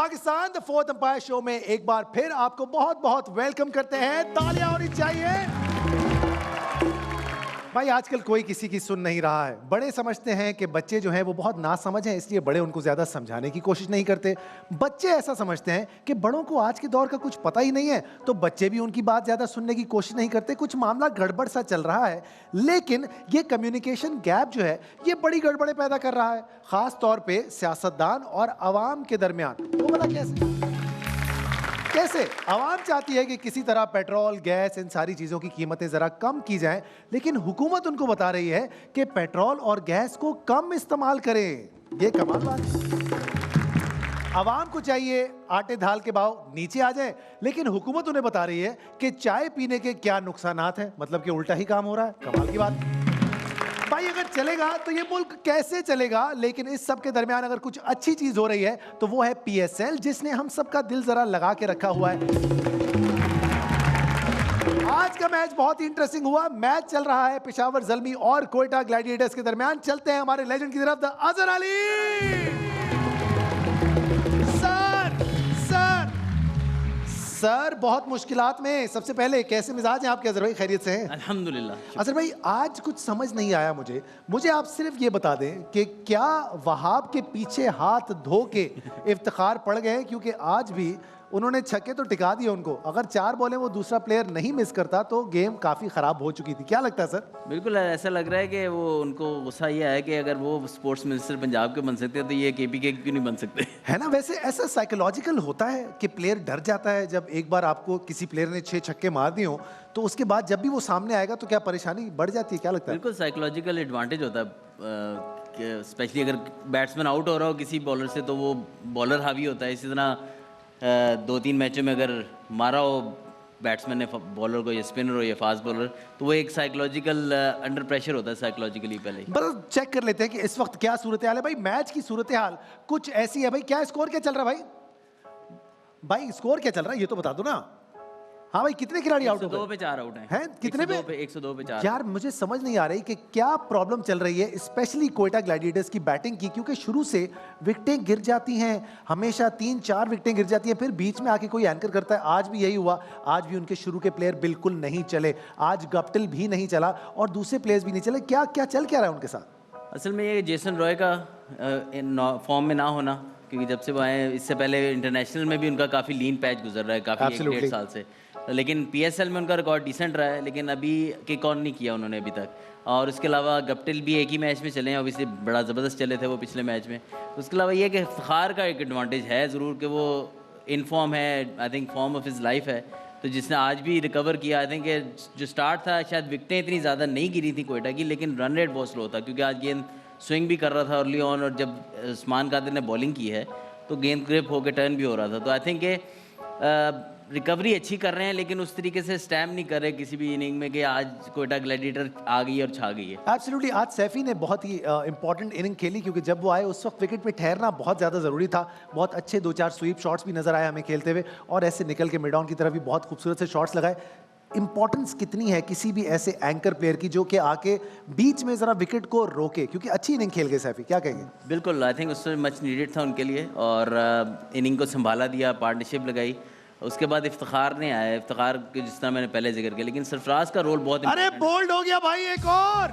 Pakistan the fourth umpire show में एक बार फिर आपको बहुत बहुत वेलकम करते हैं। तालियां होनी चाहिए। भाई आजकल कोई किसी की सुन नहीं रहा है। बड़े समझते हैं कि बच्चे जो हैं वो बहुत नासमझ हैं, इसलिए बड़े उनको ज़्यादा समझाने की कोशिश नहीं करते। बच्चे ऐसा समझते हैं कि बड़ों को आज के दौर का कुछ पता ही नहीं है, तो बच्चे भी उनकी बात ज़्यादा सुनने की कोशिश नहीं करते। कुछ मामला गड़बड़ सा चल रहा है, लेकिन ये कम्युनिकेशन गैप जो है ये बड़ी गड़बड़ें पैदा कर रहा है, ख़ास तौर पर सियासतदान और अवाम के दरमियान। वो बोला कैसे आवाम चाहती है कि किसी तरह पेट्रोल, गैस, इन सारी चीज़ों की कीमतें ज़रा कम की जाएं, लेकिन हुकूमत उनको बता रही है कि पेट्रोल और गैस को कम इस्तेमाल करें। ये कमाल बात है। आवाम को चाहिए आटे दाल के भाव नीचे आ जाए, लेकिन हुकूमत उन्हें बता रही है कि चाय पीने के क्या नुकसानात हैं, मतलब कि उल्टा ही काम हो रहा है। कमाल की बात भाई, अगर चलेगा तो ये मुल्क कैसे चलेगा। लेकिन इस सब के दरमियान अगर कुछ अच्छी चीज हो रही है तो वो है पीएसएल, जिसने हम सबका दिल जरा लगा के रखा हुआ है। आज का मैच बहुत ही इंटरेस्टिंग हुआ। मैच चल रहा है पेशावर ज़ल्मी और कोयटा ग्लैडिएटर्स के दरमियान। चलते हैं हमारे लेजेंड की तरफ, द अजहर अली। सर बहुत मुश्किलात में। सबसे पहले कैसे मिजाज हैं आपके अजहर भाई, खैरियत से हैं? अल्हम्दुलिल्लाह। अजहर भाई आज कुछ समझ नहीं आया मुझे आप सिर्फ ये बता दें कि क्या वहाब के पीछे हाथ धो के इफ्तिखार पड़ गए, क्योंकि आज भी उन्होंने छक्के तो टिका दिए उनको। अगर 4 बॉलें वो दूसरा प्लेयर नहीं मिस करता तो गेम काफ़ी ख़राब हो चुकी थी। क्या लगता है सर? बिल्कुल ऐसा लग रहा है कि वो उनको गुस्सा ये है कि अगर वो स्पोर्ट्स मिनिस्टर पंजाब के बन सकते हैं तो ये केपीके क्यों नहीं बन सकते, है ना। वैसे ऐसा साइकोलॉजिकल होता है कि प्लेयर डर जाता है जब एक बार आपको किसी प्लेयर ने 6 छक्के मार दिए हो, तो उसके बाद जब भी वो सामने आएगा तो क्या परेशानी बढ़ जाती है? क्या लगता है? बिल्कुल साइकोलॉजिकल एडवांटेज होता है, स्पेशली अगर बैट्समैन आउट हो रहा हो किसी बॉलर से तो वो बॉलर हावी होता है। इसी तरह 2-3 मैचों में अगर मारा हो बैट्समैन ने बॉलर को, या स्पिनर हो या फास्ट बॉलर, तो वो एक साइकोलॉजिकल अंडर प्रेशर होता है साइकोलॉजिकली। पहले बस चेक कर लेते हैं कि इस वक्त क्या सूरत हाल है। भाई मैच की सूरत हाल कुछ ऐसी है। भाई क्या स्कोर क्या चल रहा है? भाई स्कोर क्या चल रहा है ये तो बता दो ना। हाँ भाई, कितने खिलाड़ी आउट हो गए? 102 पे 4 आउट हैं कितने पे? 102 पे 4। यार मुझे समझ नहीं आ रही कि क्या प्रॉब्लम चल रही है, स्पेशली कोयटा ग्लैडिएटर्स की बैटिंग की, क्योंकि शुरू से विकेटें गिर जाती हैं, हमेशा 3-4 विकेटें गिर जाती हैं, फिर बीच में आके कोई एंकर करता है। आज भी यही हुआ। आज भी उनके शुरू के प्लेयर बिल्कुल नहीं चले। आज गप्टिल भी नहीं चला और दूसरे प्लेयर्स भी नहीं चले। क्या क्या चल क्या रहा है उनके साथ? असल में ये जेसन रॉय का फॉर्म में ना होना, क्योंकि जब से वो आए, इससे पहले इंटरनेशनल में भी उनका काफ़ी लीन पैच गुजर रहा है, काफ़ी 1-1.5 साल से। लेकिन पीएसएल में उनका रिकॉर्ड डिसेंट रहा है, लेकिन अभी किक ऑन नहीं किया उन्होंने अभी तक। और उसके अलावा गप्टिल भी एक ही मैच में चले हैं, ऑब्वियसली बड़ा ज़बरदस्त चले थे वो पिछले मैच में। उसके अलावा ये कि इफ्तिखार का एक एडवांटेज है ज़रूर कि वो इन फॉर्म है, I think form of his life है, तो जिसने आज भी रिकवर किया। आई थिंक जो स्टार्ट था, शायद विकटें इतनी ज़्यादा नहीं गिरी थी कोयटा की, लेकिन रन रेट बहुत स्लो था, क्योंकि आज गेंद स्विंग भी कर रहा था अर्ली ऑन, और जब उस्मान कादिर ने बॉलिंग की है तो गेंद ग्रिप होकर टर्न भी हो रहा था। तो आई थिंक रिकवरी अच्छी कर रहे हैं, लेकिन उस तरीके से स्टैम्प नहीं कर रहे किसी भी इनिंग में कि आज कोयटा ग्लैडिएटर आ गई और छा गई है। एब्सोल्युटली। आज सैफी ने बहुत ही इंपॉर्टेंट इनिंग खेली, क्योंकि जब वो आए उस वक्त विकेट पे ठहरना बहुत ज़्यादा ज़रूरी था। बहुत अच्छे 2-4 स्वीप शॉट्स भी नजर आए हमें खेलते हुए, और ऐसे निकल के मिड ऑन की तरफ भी बहुत खूबसूरत से शॉट्स लगाए। इंपॉर्टेंस कितनी है किसी भी ऐसे एंकर प्लेयर की जो कि आके बीच में ज़रा विकेट को रोके, क्योंकि अच्छी इनिंग खेल गए सैफी, क्या कहेंगे? बिल्कुल, आई थिंक उससे मच नीडेड था उनके लिए, और इनिंग को संभाला दिया, पार्टनरशिप लगाई। उसके बाद इफ्तिखार नहीं आया, इफ्तिखार के जिस तरह मैंने पहले जिक्र किया, लेकिन सरफराज का रोल बहुत। अरे बोल्ड हो गया भाई, एक और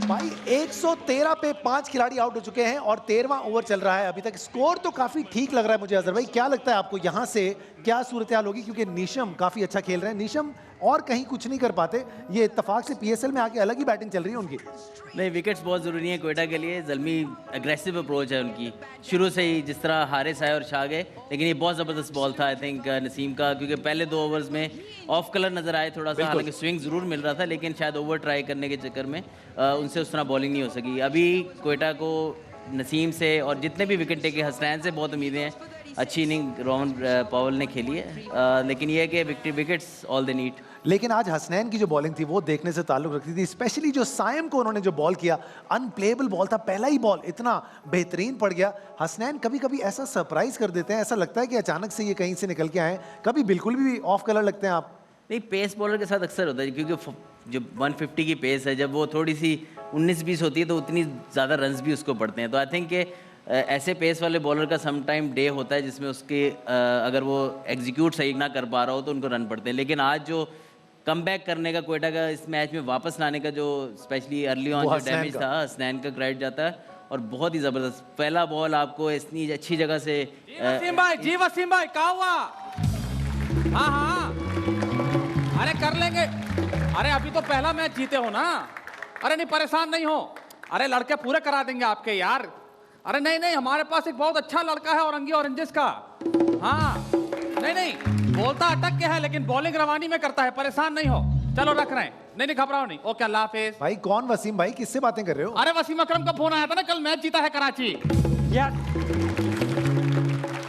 भाई। 113 पे 5 खिलाड़ी आउट हो चुके हैं और 13वां ओवर चल रहा है अभी तक। स्कोर तो काफी ठीक लग रहा है मुझे। अजहर भाई क्या लगता है आपको, यहाँ से क्या सूरत हाल होगी? क्योंकि नीशम काफी अच्छा खेल रहे हैं। नीशम और कहीं कुछ नहीं कर पाते, ये इत्तेफाक से पीएसएल में आके अलग ही बैटिंग चल रही है उनकी। नहीं, विकेट्स बहुत ज़रूरी हैं कोयटा के लिए। ज़ल्मी एग्रेसिव अप्रोच है उनकी शुरू से ही, जिस तरह हारिस आए और छा गए, लेकिन ये बहुत ज़बरदस्त बॉल था आई थिंक नसीम का, क्योंकि पहले 2 ओवर्स में ऑफ कलर नज़र आए थोड़ा सा, हालांकि स्विंग ज़रूर मिल रहा था, लेकिन शायद ओवर ट्राई करने के चक्कर में उनसे उस तरह बॉलिंग नहीं हो सकी। अभी कोयटा को नसीम से और जितने भी विकेट टेके, हसनैन से बहुत उम्मीदें हैं। अच्छी इनिंग रोहन पॉवल ने खेली है, लेकिन ये है कि विकेट्स ऑल दे नीड। लेकिन आज हसनैन की जो बॉलिंग थी वो देखने से ताल्लुक रखती थी, स्पेशली जो सायम को उन्होंने जो बॉल किया, अनप्लेबल बॉल था। पहला ही बॉल इतना बेहतरीन पड़ गया। हसनैन कभी कभी ऐसा सरप्राइज कर देते हैं, ऐसा लगता है कि अचानक से ये कहीं से निकल के आए, कभी बिल्कुल भी ऑफ कलर लगते हैं आप। नहीं, पेस बॉलर के साथ अक्सर होता है, क्योंकि जो 150 की पेस है, जब वो थोड़ी सी 19-20 होती है तो उतनी ज़्यादा रन्स भी उसको पड़ते हैं। तो आई थिंक कि ऐसे पेस वाले बॉलर का सम टाइम डे होता है जिसमें उसके अगर वो एग्जीक्यूट सही ना कर पा रहा हो तो उनको रन पड़ते हैं, लेकिन आज जो कम बैक करने का कोयटा का इस मैच में वापस लाने का जो स्पेशली अर्ली ऑन जो डैमेज था, हसनैन का क्रेडिट जाता है और बहुत ही ज़बरदस्त पहला बॉल आपको इतनी अच्छी जगह से। जी वसीम भाई क्या हुआ? हाँ हाँ, अरे कर लेंगे। अरे अभी तो पहला मैच जीते हो ना, अरे नहीं परेशान नहीं हो, अरे लड़के पूरे करा देंगे आपके यार। अरे नहीं नहीं, हमारे पास एक बहुत अच्छा लड़का है औरंगी ऑरेंजेस का। हाँ नहीं नहीं, बोलता अटक के है लेकिन बॉलिंग रवानी में करता है, परेशान नहीं हो। चलो रख रहे हैं, नहीं नहीं घबराओ नहीं। ओके अल्लाह हाफिज। भाई कौन वसीम भाई, किससे बातें कर रहे हो? अरे वसीम अकरम का फोन आया था ना, कल मैच जीता है कराची यार,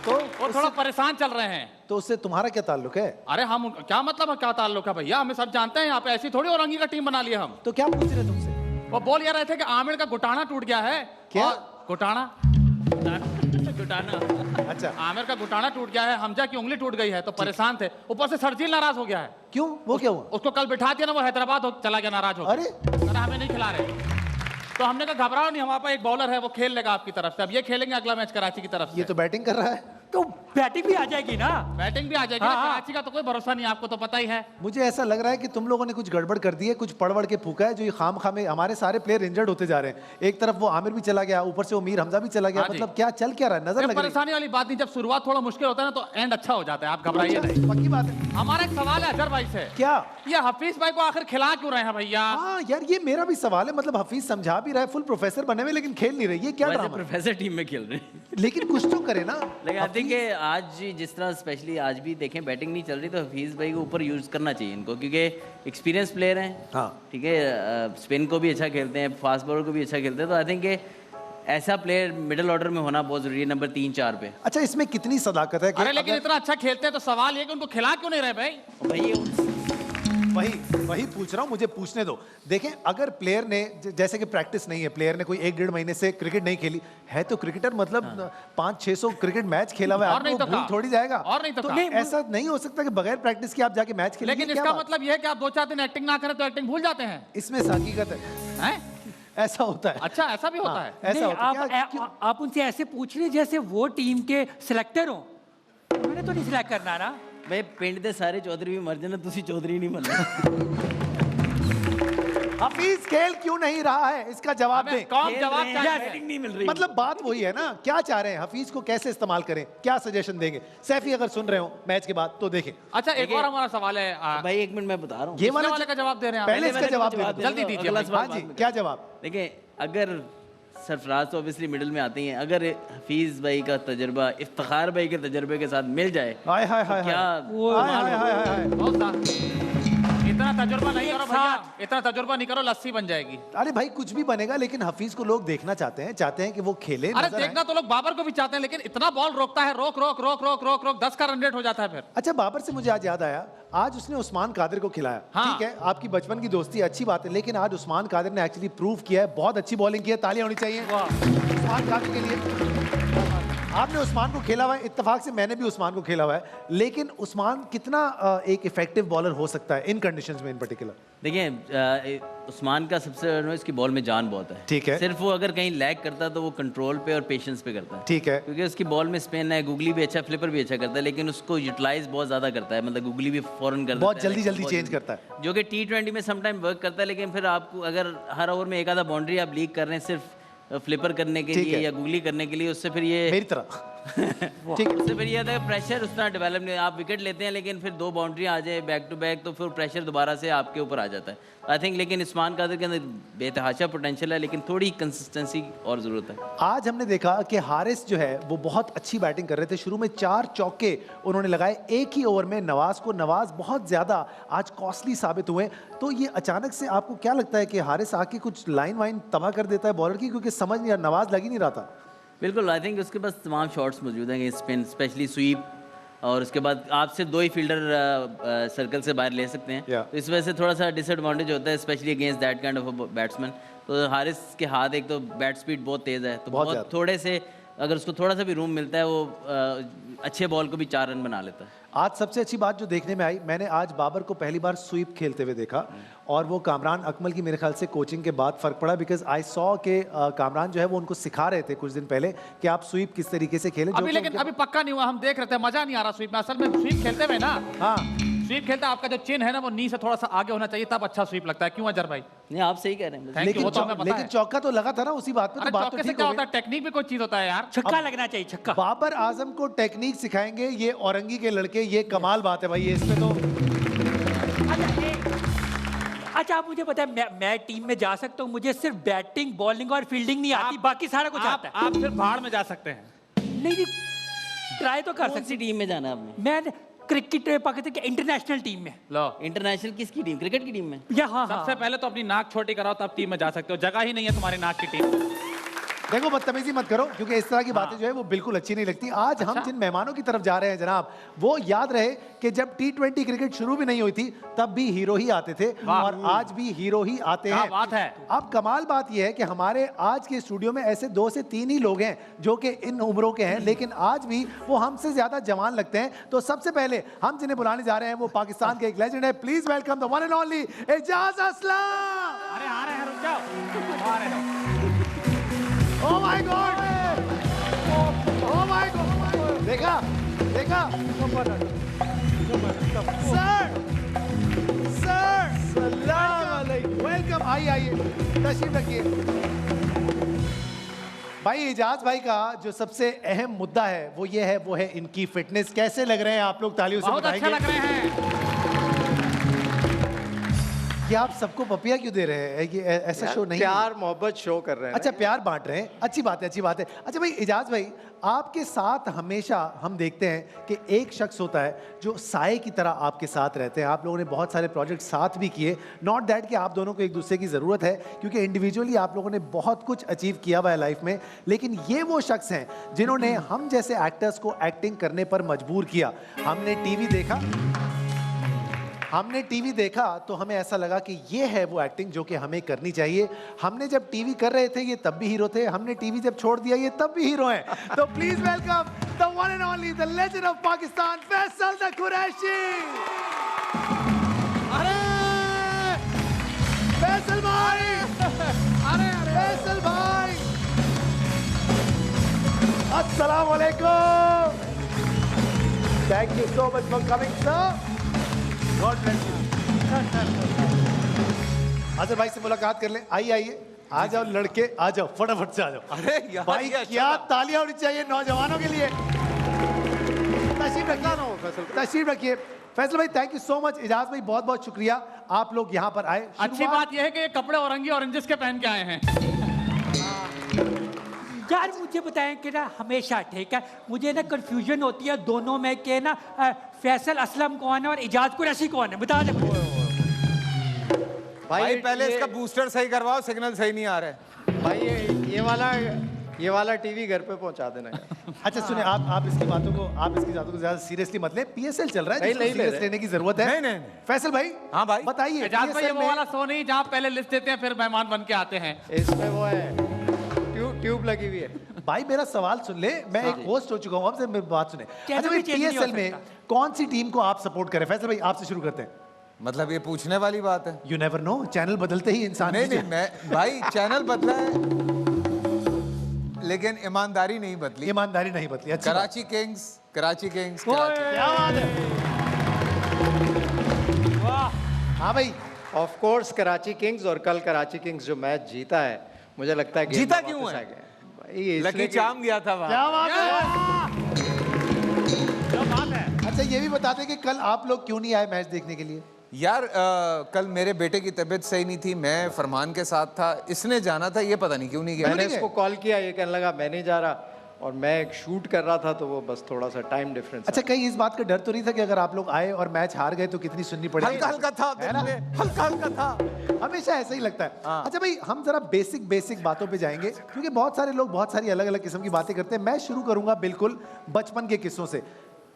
तो वो थोड़ा परेशान चल रहे हैं। तो उससे तुम्हारा क्या ताल्लुक है? अरे हम क्या मतलब है, क्या ताल्लुक है भैया, हमें सब जानते हैं यहाँ पे, ऐसी थोड़ी औरंगी का टीम बना लिया हम। तो क्या पूछ रहे तुमसे? वो बोल ये रहे थे कि आमिर का घुटाना टूट गया है। क्या? घुटाना? अच्छा, आमिर का घुटाना टूट गया है, हमजा की उंगली टूट गई है, तो परेशान थे। ऊपर से सर्जिल नाराज हो गया है। क्यों, वो क्या हुआ? उसको कल बिठा दिया ना, वो हैदराबाद चला गया नाराज हो। अरे हमें नहीं खिला रहे, तो हमने कहा घबराओ नहीं, हमारे पास एक बॉलर है, वो खेल लेगा आपकी तरफ से। अब ये खेलेंगे अगला मैच कराची की तरफ से। ये तो बैटिंग कर रहा है। तो बैटिंग भी आ जाएगी ना? बैटिंग भी आ जाएगी। हाँ, हाँ। कराची का तो कोई भरोसा नहीं, आपको तो पता ही है। मुझे ऐसा लग रहा है कि तुम लोगों ने कुछ गड़बड़ कर दी है, कुछ पड़वड़ के फूका है, जो ये खाम खामे हमारे सारे प्लेयर इंजर्ड होते जा रहे हैं। एक तरफ वो आमिर भी चला गया, ऊपर से वो मीर हमजा भी चला गया। हाँ जी। मतलब क्या चल क्या रहा है, नजर लग रही है। परेशानी वाली बात नहीं, जब शुरुआत थोड़ा मुश्किल होता है ना तो एंड अच्छा हो जाता है, आप घबराइए नहीं। पक्की बात है। हमारा एक सवाल है अजहर भाई से, क्या? ये हफीज भाई को आखिर खिला क्यों रहे हैं भैया? हाँ यार, ये मेरा भी सवाल है। मतलब हफीज समझा भी रहा है, फुल प्रोफेसर बने हुए, लेकिन खेल नहीं रही। ये क्या वैसे ड्रामा? प्रोफेसर टीम में खेल रहे हैं, लेकिन कुछ तो करे ना। लेकिन आई थिंक आज जिस तरह स्पेशली आज भी देखें बैटिंग नहीं चल रही, तो हफीज़ भाई के ऊपर यूज़ करना चाहिए इनको, क्योंकि एक्सपीरियंस प्लेयर हैं। हाँ ठीक है, स्पिन को भी अच्छा खेलते हैं, फास्ट बॉलर को भी अच्छा खेलते हैं, तो आई थिंक ऐसा प्लेयर मिडिल ऑर्डर में होना बहुत जरूरी है, नंबर 3-4 पे। अच्छा, इसमें कितनी सदाकत है कि अरे लेकिन इतना अच्छा खेलते हैं, तो सवाल ये कि उनको खिला क्यों नहीं रहे भाई? भाई वही पूछ रहा हूँ, मुझे पूछने दो। देखें, अगर प्लेयर ने जैसे कि प्रैक्टिस नहीं है, प्लेयर ने कोई 1-1.5 महीने से क्रिकेट नहीं खेली है, तो क्रिकेटर मतलब 500-600 क्रिकेट मैच खेला हुआ है, और नहीं आपको तो भूल कहा। थोड़ी जाएगा। और नहीं तो कहा। नहीं, ऐसा नहीं हो सकता कि बगैर प्रैक्टिस के आप जाके मैच खेलेंगे। लेकिन क्या इसका बात? मतलब ये है कि आप 2-4 दिन एक्टिंग ना करें तो एक्टिंग भूल जाते हैं, इसमें हकीकत है, हैं? ऐसा होता है। अच्छा ऐसा भी होता हाँ, है। ऐसा नहीं, होता है। क्या- क्यों? आप उनसे ऐसे पूछ रहे जैसे वो टीम के सिलेक्टर हो। उन्होंने तो नहीं सिलेक्ट करना ना। भाई पिंड दे सारे चौधरी भी मर जाना, तुसी चौधरी नहीं मरना। हफीज खेल क्यों नहीं रहा है, इसका जवाब हमें दें। कौन जवाब खेल रहे हैं, चाहिए? बैटिंग नहीं मिल रही। मतलब बात वही है ना, क्या चाह रहे हैं, हफीज को कैसे इस्तेमाल करें, क्या सजेशन देंगे? सैफी अगर सुन रहे हो मैच के बाद तो देखें। अच्छा एक और हमारा सवाल है, भाई 1 मिनट मैं बता रहा हूँ। ये पिछले वाले का जवाब दे रहे हैं आप। पहले इसका मैंने जवाब जवाब दे दिया, जल्दी दीजिए अगला भाई। सवाल हाँ बाद जी, में। क्या जवाब? देखिए, अगर सरफराज तो ऑब्वियसली मिडिल में आते ही हैं, अगर हफीज भाई का तजर्बा इफ्तिखार भाई के तजर्बे के साथ मिल जाए, हाय हाय हाय क्या हाय हाय हाय हाय। बहुत सा इतना तजुर्बा नहीं करो भैया, इतना तजुर्बा नहीं करो, लस्सी बन जाएगी। अरे भाई कुछ भी बनेगा, लेकिन हफीज को लोग देखना चाहते हैं कि वो खेले, अरे नजर आए। देखना तो लोग बाबर को भी चाहते हैं, लेकिन इतना बॉल रोकता है, रोक रोक रोक रोक रोक रोक 10 का रन रेट हो जाता है फिर। अच्छा, बाबर से मुझे आज याद आया, आज उसने उस्मान कादिर को खिलाया। हाँ। ठीक है, आपकी बचपन की दोस्ती अच्छी बात है, लेकिन आज उस्मान कादिर ने एक्चुअली प्रूव किया है, बहुत अच्छी बॉलिंग की है, तालियां होनी चाहिए उस्मान कादिर के लिए। आपने उस्मान को खेला हुआ है, इत्तेफाक से मैंने भी उस्मान को खेला हुआ है, लेकिन उस्मान कितना एक इफेक्टिव बॉलर हो सकता है इन कंडीशंस में इन पर्टिकुलर? देखिए, उस्मान का सबसे इसकी बॉल में जान बहुत है। ठीक है। सिर्फ वो अगर कहीं लैग करता है तो वो कंट्रोल पे और पेशेंस पे करता है। ठीक है। क्योंकि उसकी बॉल में स्पिन है, गुगली भी अच्छा, फ्लिपर भी अच्छा करता है, लेकिन उसको यूटिलाइज बहुत ज़्यादा करता है, मतलब गुगली भी फौरन कर बहुत देता है, जल्दी बहुत चेंज करता है। जो कि T20 में समटाइम वर्क करता है, लेकिन फिर आपको अगर हर ओवर में एक आधा बाउंड्री आप लीक कर रहे हैं सिर्फ फ्लिपर करने के ठीक लिए है। या गुगली करने के लिए, उससे फिर ये मेरी तरह ठीक है। उससे फिर ये आता है प्रेशर उतना डेवलप नहीं, आप विकेट लेते हैं लेकिन फिर 2 बाउंड्री आ जाए बैक टू बैक, तो फिर प्रेशर दोबारा से आपके ऊपर आ जाता है। आई थिंक लेकिन उस्मान कादिर के अंदर बेतहाशा पोटेंशियल है, लेकिन थोड़ी कंसिस्टेंसी और ज़रूरत है। आज हमने देखा कि हारिस जो है वो बहुत अच्छी बैटिंग कर रहे थे, शुरू में 4 चौके उन्होंने लगाए एक ही ओवर में नवाज बहुत ज़्यादा आज कॉस्टली साबित हुए। तो ये अचानक से आपको क्या लगता है कि हारिस आके कुछ लाइन वाइन तबाह कर देता है बॉलर की, क्योंकि समझ नहीं, नवाज लग ही नहीं रहा था। बिल्कुल, आई थिंक उसके पास तमाम शॉट्स मौजूद हैं, स्पिन स्पेशली स्वीप, और उसके बाद आप सिर्फ 2 ही फील्डर सर्कल से बाहर ले सकते हैं। Yeah. तो इस वजह से थोड़ा सा डिसएडवांटेज होता है, specially against that kind of batsman. तो हारिस के हाथ एक तो बैट स्पीड बहुत तेज़ है, तो बहुत बहुत ज़्यादा। थोड़े से अगर उसको थोड़ा सा भी रूम मिलता है वो अच्छे बॉल को भी 4 रन बना लेता है। आज सबसे अच्छी बात जो देखने में आई, मैंने आज बाबर को पहली बार स्वीप खेलते हुए देखा और वो कामरान अकमल की मेरे ख्याल से कोचिंग के बाद फर्क पड़ा, बिकॉज आई सॉ के कामरान जो है वो उनको सिखा रहे थे कुछ दिन पहले कि आप स्वीप किस तरीके से खेलें। अभी लेकिन अभी पक्का नहीं हुआ, हम देख रहे थे, मजा नहीं आ रहा स्वीप में। असल में स्वीप खेलते हुए ना, हाँ स्वीप खेलता आपका जो चिन है ना वो नी से थोड़ा सा आगे होना चाहिए, तब अच्छा स्वीप लगता है। क्यों अजहर भाई? नहीं, आप सही कह रहे हैं। थैंक यू, वो तो हमें पता लेकिन है। चौका तो लगा था ना उसी बात पे, तो अरे बात तो चौके से ठीक क्या हो होता गई। है, टेक्निक भी कोई चीज होता है यार। छक्का लगना चाहिए, छक्का। बाबर आजम को टेक्निक सिखाएंगे ये औरंगी के लड़के, ये कमाल बात है भाई, ये इसमें तो। अच्छा आप मुझे बताएं, मैं टीम में जा सकता हूँ? मुझे सिर्फ बैटिंग, बॉलिंग और फील्डिंग नहीं आती, बाकी सारा कुछ आता है। आप फिर भाड़ में जा सकते हैं। नहीं, ट्राई तो कर कौन सी सकते। टीम में जाना है आपने? मैं क्रिकेट पाकिस्तान के इंटरनेशनल टीम में। लो, इंटरनेशनल किसकी टीम? क्रिकेट की टीम में? या हाँ, सबसे पहले तो अपनी नाक छोटी कराओ तब टीम में जा सकते हो। जगह ही नहीं है तुम्हारी नाक की टीम। देखो बदतमीजी मत करो, क्योंकि इस तरह की बातें जो है वो बिल्कुल अच्छी नहीं लगती। आज हम जिन मेहमानों की तरफ जा रहे हैं जनाब, वो याद रहे कि जब T20 क्रिकेट शुरू भी नहीं हुई थी तब भी हीरो ही आते थे और आज भी हीरो ही आते क्या हैं। बात है। अब कमाल बात यह है कि हमारे आज के स्टूडियो में ऐसे 2 से 3 ही लोग हैं जो कि इन उम्रों के हैं, लेकिन आज भी वो हमसे ज्यादा जवान लगते हैं। तो सबसे पहले हम जिन्हें बुलाने जा रहे हैं वो पाकिस्तान के एक लेजेंड है। Please welcome the one and only Ejaz Aslam. अरे आ रहे हैं, रुक जाओ, आ रहे हैं। Oh my God! Oh my God! देखा, देखा? Sir, sir, सलाम अलैकुम। Welcome, आइए, तशरीफ रखिए। भाई एजाज भाई का जो सबसे अहम मुद्दा है वो है इनकी फिटनेस। कैसे लग रहे हैं आप लोग? तालियों से बहुत अच्छे बताएंगे। लग रहे हैं। कि आप सबको पपिया क्यों दे रहे हैं? ये ऐसा शो नहीं है। प्यार मोहब्बत शो कर रहे हैं। अच्छा, प्यार बांट रहे हैं, अच्छी बात है, अच्छी बात है। अच्छा भाई एजाज भाई, आपके साथ हमेशा हम देखते हैं कि एक शख्स होता है जो साए की तरह आपके साथ रहते हैं। आप लोगों ने बहुत सारे प्रोजेक्ट साथ भी किए। नॉट दैट कि आप दोनों को एक दूसरे की ज़रूरत है, क्योंकि इंडिविजुअली आप लोगों ने बहुत कुछ अचीव किया हुआ है लाइफ में, लेकिन ये वो शख्स हैं जिन्होंने हम जैसे एक्टर्स को एक्टिंग करने पर मजबूर किया। हमने टीवी देखा तो हमें ऐसा लगा कि ये है वो एक्टिंग जो कि हमें करनी चाहिए। हमने जब टीवी कर रहे थे ये तब भी हीरो थे, हमने टीवी जब छोड़ दिया ये तब भी हीरो हैं। तो please welcome the one and only the legend of Pakistan, Faisal the Qureshi. अरे फैसल भाई, अरे फैसल भाई, अस्सलाम वालेकुम। Thank you so much for coming sir. God bless you. Azhar भाई से मुलाकात कर लें। आइए, आ जाओ लड़के, आ जाओ, फटाफट से आ जाओ। अरे यार, भाई ये अच्छा क्या तालियां होनी चाहिए नौजवानों के लिए। तशरीफ रखिए। फैसल भाई thank you so much. Ijaz भाई बहुत बहुत शुक्रिया, आप लोग यहाँ पर आए। अच्छी बात यह है कि ये कपड़े औरंगी ऑरेंजेस के पहन के आए हैं। यार मुझे बताएं कि ना हमेशा, ठीक है, मुझे ना कंफ्यूजन होती है दोनों में कि ना फैसल असलम कौन है और इजाज कुरैशी कौन है, बता दे मुझे। भाई पहले इसका बूस्टर सही करवाओ, सिग्नल सही नहीं आ रहा है। भाई ये वाला टीवी घर पे पहुंचा देना यार। अच्छा सुने, आप इसकी बातों को ज्यादा सीरियसली मत ले। पीएसएल चल रहा है, नहीं, जिसको नहीं ले सीरियस रहे। लेने की जरूरत है। नहीं। फैसल भाई, हाँ भाई। बताइए एजाज भाई, ये PSL वो में- वाला शो नहीं जहाँ पहले लिस्ट देते हैं फिर मेहमान बन के आते हैं। इसमें वो है ट्यूब लगी हुई है। भाई मेरा सवाल सुन ले, मैं एक होस्ट हो चुका हूँ, अब से मेरी बात सुने। चैनल अच्छा भाई भी चेंज नहीं हो पीएसएल में सकता। कौन सी टीम को आप सपोर्ट करें? फैसल भाई आपसे शुरू करते हैं। मतलब ये पूछने वाली बात है। यू नेवर नो, चैनल बदलते ही इंसान नहीं, मैं भाई चैनल बदला है लेकिन ईमानदारी नहीं बदली। ईमानदारी नहीं बदली। अच्छी बात। कराची किंग्स, कराची किंग्स, ओए, क्या बात है। वाह, हाँ भाई, ऑफ कोर्स कराची किंग्स। और कल कराची किंग्स जो मैच जीता है, मुझे लगता है जीता क्यों है? भाई इसलिए लकी कि- चाम गया था वहाँ। क्या बात है। क्या बात है। अच्छा ये भी बता दें कि कल आप लोग क्यों नहीं आए मैच देखने के लिए? यार कल मेरे बेटे की तबीयत सही नहीं थी, मैं फरमान के साथ था, इसने जाना था, ये पता नहीं क्यों नहीं गया। मैंने नहीं इसको कॉल किया, ये कहने लगा मैं नहीं जा रहा, और मैं एक शूट कर रहा था तो वो बस थोड़ा सा टाइम डिफरेंस। अच्छा कहीं इस बात का डर तो नहीं था कि अगर आप लोग आए और मैच हार गए तो कितनी सुननी पड़ेगी? हल्का हल्का था है दिल ना? में, हल्का हल्का था। हमेशा ऐसा ही लगता है। अच्छा भाई हम जरा बेसिक बातों पे जाएंगे, क्योंकि बहुत सारे लोग बहुत सारी अलग अलग किस्म की बातें करते हैं। मैं शुरू करूंगा बिल्कुल बचपन के किस्सों से।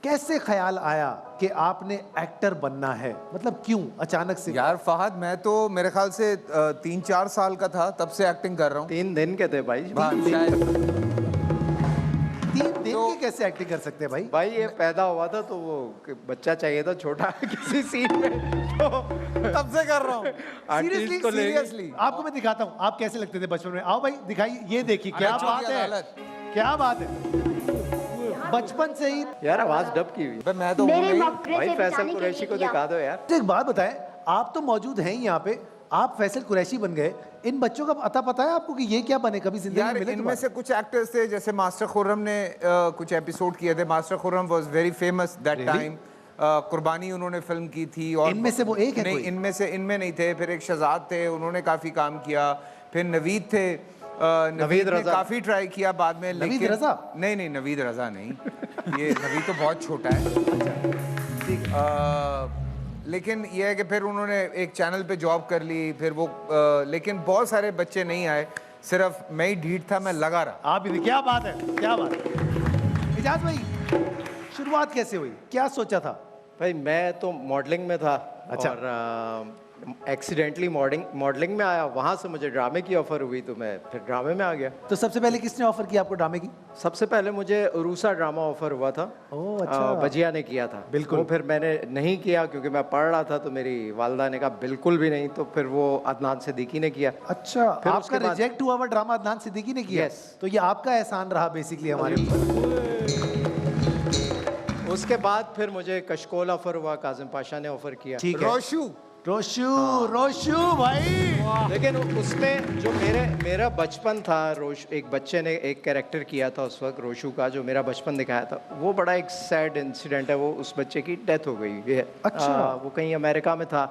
कैसे ख्याल आया कि आपने एक्टर बनना है? मतलब क्यों अचानक से? यार फहद, मैं तो मेरे ख्याल से 3-4 साल का था तब से एक्टिंग कर रहा हूँ। 3 दिन के थे भाई। हाँ, शायद कैसे एक्टिंग कर सकते हैं भाई? भाई ये पैदा हुआ था तो वो बच्चा चाहिए था छोटा किसी सीन में, तो तब से कर रहा हूँ। सीरियसली को ले गए। सीरियसली आपको मैं दिखाता हूँ आप कैसे लगते थे बचपन में। आओ भाई दिखाइए, ये देखिए क्या बच्चों बात की है, अदालत। क्या बात है, बचपन से ही। यार आवाज डब की हुई। मैं तो मेरे हूँ नहीं। मकबरे भाई से फैसल बचाने के कुरैशी लिए को किया। दिखा दो यार। तो एक बात बताएं, आप तो मौजूद हैं ही यहाँ पे, आप फैसल कुरैशी बन गए, इन बच्चों का अता पता है आपको कि ये क्या बने, कभी जिंदगी में यार मिले इनमें दोबारा? से कुछ एक्टर्स थे, जैसे मास्टर खुर्रम ने कुछ एपिसोड किए थे। Master Khurram was very famous that time. कुर्बानी उन्होंने फिल्म की थी। और इनमें से वो एक है नहीं, कोई? इनमें नहीं थे। फिर एक शहजाद थे, उन्होंने काफी काम किया। फिर नवीद थे, नवीद ने रज़ा। काफी ट्राई किया बाद में। नवीद लेकिन रज़ा? नहीं, नवीद रज़ा नहीं। ये नवीद तो बहुत छोटा है। लेकिन ये है कि फिर उन्होंने एक चैनल पे जॉब कर ली। फिर वो लेकिन बहुत सारे बच्चे नहीं आए, सिर्फ मैं ही ढीठ था, मैं लगा रहा। आप भी, क्या बात है, क्या बात है। इजाज भाई शुरुआत कैसे हुई, क्या सोचा था? भाई मैं तो मॉडलिंग में था। अच्छा। और एक्सीडेंटली मॉडलिंग में आया, वहाँ से मुझे ड्रामे की ऑफर हुई तो मैं फिर ड्रामे में आ गया। तो सबसे पहले किसने ऑफर किया आपको ड्रामे की? सबसे पहले मुझे उरूसा ड्रामा ऑफर हुआ था। ओह, अच्छा। बजिया ने किया था। बिल्कुल। वो फिर मैंने नहीं किया क्योंकि मैं पढ़ रहा था, तो मेरी वालदा ने कहा बिल्कुल भी नहीं, तो फिर वो अदनान सिद्दीकी ने किया। अच्छा, फिर आपका उसके बाद- रिजेक्ट हुआ हुआ ड्रामा अदनान सिद्दीकी ने किया? Yes। तो ये आपका एहसान रहा बेसिकली हमारे ऊपर। उसके बाद फिर मुझे कशकोल ऑफर हुआ, काजिम पाशा ने ऑफर किया। ठीक है। रोशू रोशू भाई, लेकिन उसमें जो मेरा बचपन था, एक बच्चे ने एक कैरेक्टर किया था उस वक्त रोशू का, जो मेरा बचपन दिखाया था, वो बड़ा एक सैड इंसिडेंट है। वो उस बच्चे की डेथ हो गई है। अच्छा। वो कहीं अमेरिका में था,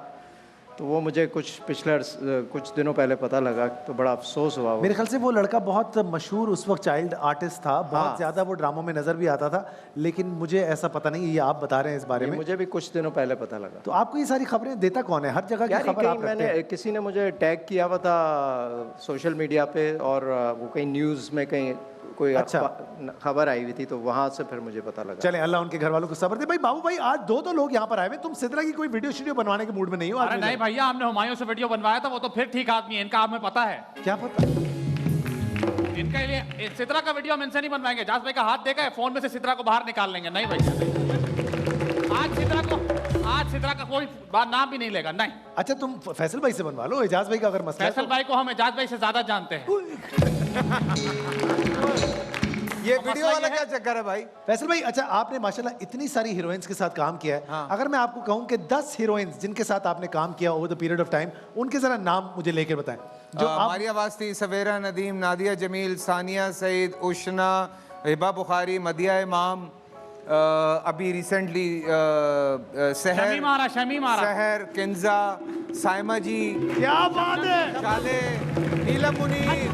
तो वो मुझे कुछ दिनों पहले पता लगा, तो बड़ा अफसोस हुआ। मेरे ख्याल से वो लड़का बहुत मशहूर उस वक्त चाइल्ड आर्टिस्ट था, बहुत हाँ। ज्यादा वो ड्रामों में नजर भी आता था, लेकिन मुझे ऐसा पता नहीं, ये आप बता रहे हैं इस बारे में। मुझे भी कुछ दिनों पहले पता लगा। तो आपको ये सारी खबरें देता कौन है? हर जगह की यार ये खबर कहीं आप रखते हैं? मैंने किसी ने मुझे टैग किया हुआ था सोशल मीडिया पे, और वो कहीं न्यूज़ में कहीं कोई अच्छा। खबर आई हुई थी, तो वहाँ से फिर मुझे पता लगा। चले, अल्लाह उनके घर वालों को सब्र दे। भाई बाबू भाई, आज दो लोग यहाँ पर आए हुए, तुम सिद्रा की कोई वीडियो स्टूडियो बनवाने के मूड में नहीं हो आज? अरे मुझे नहीं भैया, हमने हुमायूं से वीडियो बनवाया था, वो तो फिर ठीक आदमी है, इनका हमें पता है। क्या पता? इनके लिए सित्रा का वीडियो हम इनसे नहीं बनवाएंगे। जास भाई का हाथ देखा है, फोन में से सित्रा को बाहर निकाल लेंगे। नहीं भैया, नहीं। आज सित्रा का कोई बात नाम भी नहीं लेगा। नहीं, अच्छा, तुम फैसल भाई से बनवा लो, एजाज भाई का अगर मसला है फैसल भाई को हम एजाज भाई से ज्यादा जानते हैं। ये वीडियो वाला क्या चक्कर है भाई? फैसल भाई, अच्छा आपने माशाल्लाह इतनी सारी हीरोइंस के साथ काम किया है। हाँ। अगर मैं आपको कहूं कि 10 हीरोइंस जिनके साथ आपने काम किया over the period of time, उनके जरा नाम मुझे लेकर बताएं जो आप। हमारी आवाज थी सवेरा नदीम, नादिया जमील, सानिया सईद, उशना, हिबा बुखारी, मदिया इमाम, अभी रिसेंटली शमी मारा सहर, किंजा, साइमा जी, क्या बात है, शाले, नीलम मुनीर,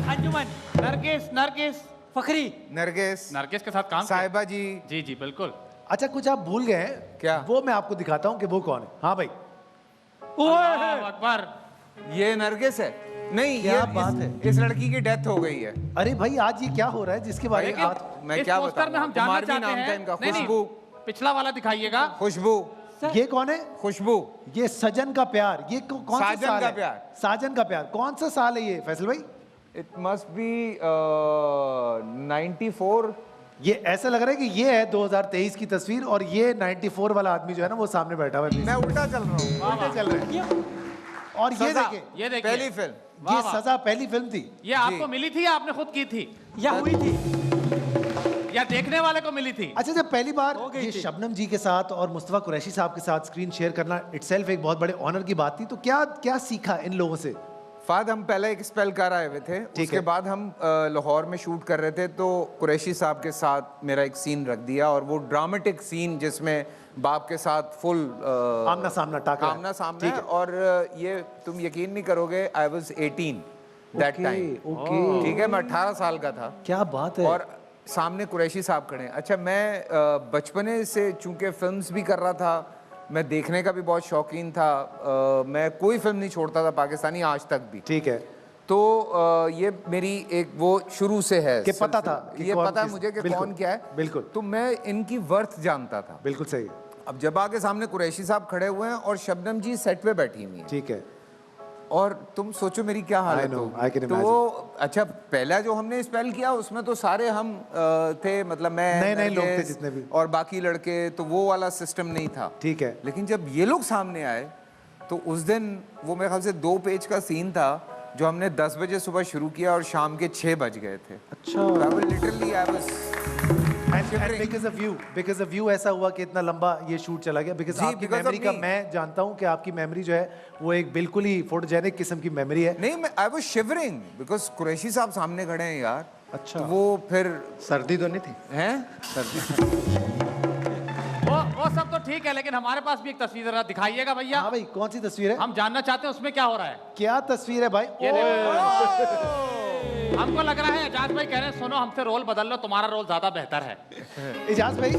अंजुमन, नरगिस फखरी, नरगिस के साथ काम किया। साहिबा जी। जी जी बिल्कुल। अच्छा कुछ आप भूल गए हैं क्या? वो मैं आपको दिखाता हूं कि वो कौन है। हाँ भाई, अल्लाह अकबर। ये नरगिस है? नहीं, क्या ये बात है? इस लड़की की डेथ हो गई है। अरे भाई आज ये क्या हो रहा है जिसके बारे में लेकिन आप। मैं इस क्या पोस्टर में हम बताऊं? जानना कुमारवी चाहते नाम था हैं। इनका। नहीं, नहीं, खुशबू, पिछला वाला दिखाइएगा। खुशबू, ये कौन है? खुशबू, ये सजन का प्यार, ये कौन सा साजन साल का है? प्यार। साजन का प्यार कौन सा साल है ये फैसल भाई? It must be 94। ये ऐसा लग रहा है कि ये है 2023 की तस्वीर और ये 94 वाला आदमी जो है ना वो सामने बैठा हुआ है। मैं उल्टा चल रहा हूँ। उल्टे चल रहे हैं। और ये सजा, देखिए, ये देखिए, पहली फिल्म। ये वाह, वाह। सजा पहली फिल्म थी। ये आपको मिली थी या आपने खुद की थी या हुई थी? या देखने वाले को मिली थी? अच्छा, जब पहली बार हो गई ये थी। शबनम जी के साथ और मुस्तफा कुरैशी साहब के साथ स्क्रीन शेयर करना इटसेल्फ एक बहुत बड़े ऑनर की बात थी, तो क्या क्या सीखा इन लोगों से? फाद हम पहले एक स्पेल कर आए हुए थे, उसके है। बाद हम लाहौर में शूट कर रहे थे, तो कुरैशी साहब के साथ मेरा एक सीन रख दिया, और वो ड्रामेटिक सीन जिसमें बाप के साथ फुल आमना सामना टाकरा है। आमना सामना ठीक है। है। और ये तुम यकीन नहीं करोगे, I was 18 that time. Okay, ठीक है, मैं 18 साल का था क्या बात है। और सामने कुरैशी साहब खड़े हैं। अच्छा, मैं बचपने से चूंकि फिल्म्स भी कर रहा था, मैं देखने का भी बहुत शौकीन था, मैं कोई फिल्म नहीं छोड़ता था पाकिस्तानी आज तक भी। ठीक है, तो ये मेरी एक वो शुरू से है कि पता था कि ये कौन पता है किस- मुझे कि बिल्कुल, कौन क्या है। बिल्कुल। तो मैं इनकी वर्थ जानता था। बिल्कुल सही, अब जब आके सामने कुरैशी साहब खड़े हुए हैं और शबनम जी सेट पे बैठी हुई हैं, ठीक है। और तुम सोचो मेरी क्या हालत know, होगी। I can तो वो अच्छा पहला जो हमने स्पेल किया उसमें तो सारे हम थे, मतलब मैं नए लोग थे नरगिस जितने भी। और बाकी लड़के, तो वो वाला सिस्टम नहीं था। ठीक है। लेकिन जब ये लोग सामने आए तो उस दिन वो मेरे ख्याल से 2 पेज का सीन था जो हमने 10 बजे सुबह शुरू किया और शाम के 6 बज गए थे। अच्छा। Literally I was because of you ऐसा हुआ कि इतना लंबा ये शूट चला गया बिकॉज जी, आपकी because of मेमोरी का me. मैं जानता हूं कि आपकी मेमोरी जो है वो एक बिल्कुल ही फोटोजेनिक किस्म की मेमोरी है। नहीं, मैं I was shivering because Qureshi साहब सामने खड़े हैं यार। अच्छा। तो वो फिर सर्दी तो नहीं थी? हैं वो सब तो ठीक है, लेकिन हमारे पास भी एक तस्वीर जरा दिखाइएगा भैया। हाँ भाई, कौन सी तस्वीर है? हम जानना चाहते हैं उसमें क्या हो रहा है। क्या तस्वीर है भाई? ये देखो। हमको लग रहा है एजाज भाई कह रहे हैं सुनो हमसे रोल बदल लो, तुम्हारा रोल ज्यादा बेहतर है। इजाज भाई,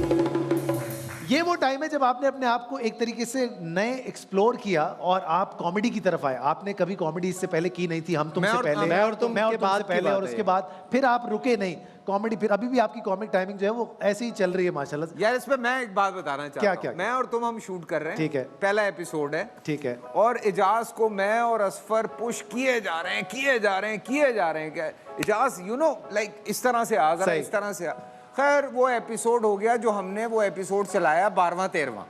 ये वो टाइम है जब आपने अपने आप को एक तरीके से नए एक्सप्लोर किया और आप कॉमेडी की तरफ आए। आपने कभी कॉमेडी इससे पहले की नहीं थी, हम तुमसे पहले, मैं और तुम के तुमसे बाद की पहले, बात और है उसके ये। बाद फिर आप रुके नहीं कॉमेडी। फिर अभी भी आपकी कॉमिक टाइमिंग जो है वो ऐसे ही चल रही है माशाल्लाह से। यार, इस पे मैं एक बात बताना चाहता हूं। क्या? मैं और तुम हम शूट कर रहे हैं, ठीक है। पहला एपिसोड है, ठीक है। और इजाज को मैं और असफर पुश किए जा रहे हैं क्या इजाज यू नो लाइक इस तरह से आ, जरा सही। इस तरह से आ। खैर वो एपिसोड हो गया जो हमने वो एपिसोड चलाया 12वां 13वां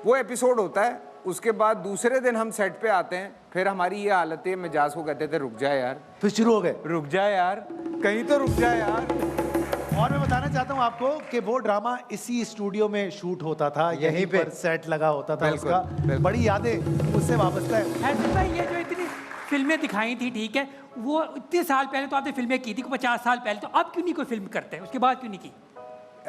वो एपिसोड होता है। उसके बाद दूसरे दिन हम सेट पे आते हैं, फिर हमारी ये हालत है, मिजाज को कहते थे रुक जा यार, फिर शुरू हो गए। रुक जा यार, कहीं तो रुक जा यार। और मैं बताना चाहता हूँ आपको कि वो ड्रामा इसी स्टूडियो में शूट होता था, यहीं पर सेट लगा होता था बिल्कुल, उसका। बिल्कुल। बड़ी यादें उससे वाबस्ता है। हर्षित भाई, ये जो इतनी फिल्में दिखाई थी, ठीक है, वो इतने साल पहले तो आपने फिल्में की थी, 50 साल पहले, तो अब क्यों नहीं कोई फिल्म करते हैं? उसके बाद क्यों नहीं की?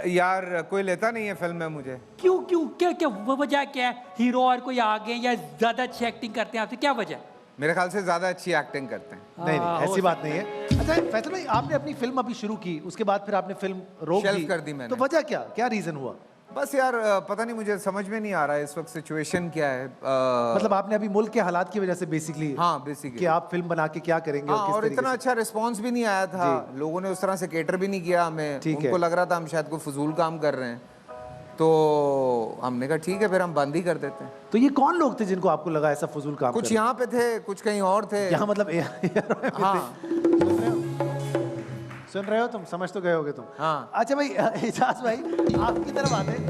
यार कोई लेता नहीं है फिल्म में मुझे। क्यों क्या क्या वो वजह क्या है? हीरो और कोई आगे या ज्यादा अच्छी एक्टिंग करते हैं आपसे, क्या वजह? मेरे ख्याल से ज्यादा अच्छी एक्टिंग करते हैं। नहीं हो ऐसी बात नहीं है। अच्छा फैसल भाई, आपने अपनी फिल्म अभी शुरू की, उसके बाद फिर आपने फिल्म रोक शेल्फ दी, कर दी मैंने। तो वजह क्या रीजन हुआ? बस यार पता नहीं, मुझे समझ में नहीं आ रहा है इस वक्त सिचुएशन क्या है। मतलब आपने अभी मुल्क के हालात की वजह से बेसिकली, हाँ बेसिकली, कि आप फिल्म बना के क्या करेंगे हाँ, और किस और तरीके इतना से? अच्छा रिस्पांस भी नहीं आया था, लोगों ने उस तरह से केटर भी नहीं किया हमें। ठीक है। उनको लग रहा था हम शायद कोई फजूल काम कर रहे हैं, तो हमने कहा ठीक है फिर हम बंद ही कर देते हैं। तो ये कौन लोग थे जिनको आपको लगा ऐसा फजूल काम कुछ कर रहे हैं? यहाँ पे थे, कुछ कहीं और थे। यहाँ मतलब हाँ सुन रहे हो तुम, समझ तो गए होगे तुम। हाँ। अच्छा भाई, इजाज भाई आपकी तरफ आते हैं।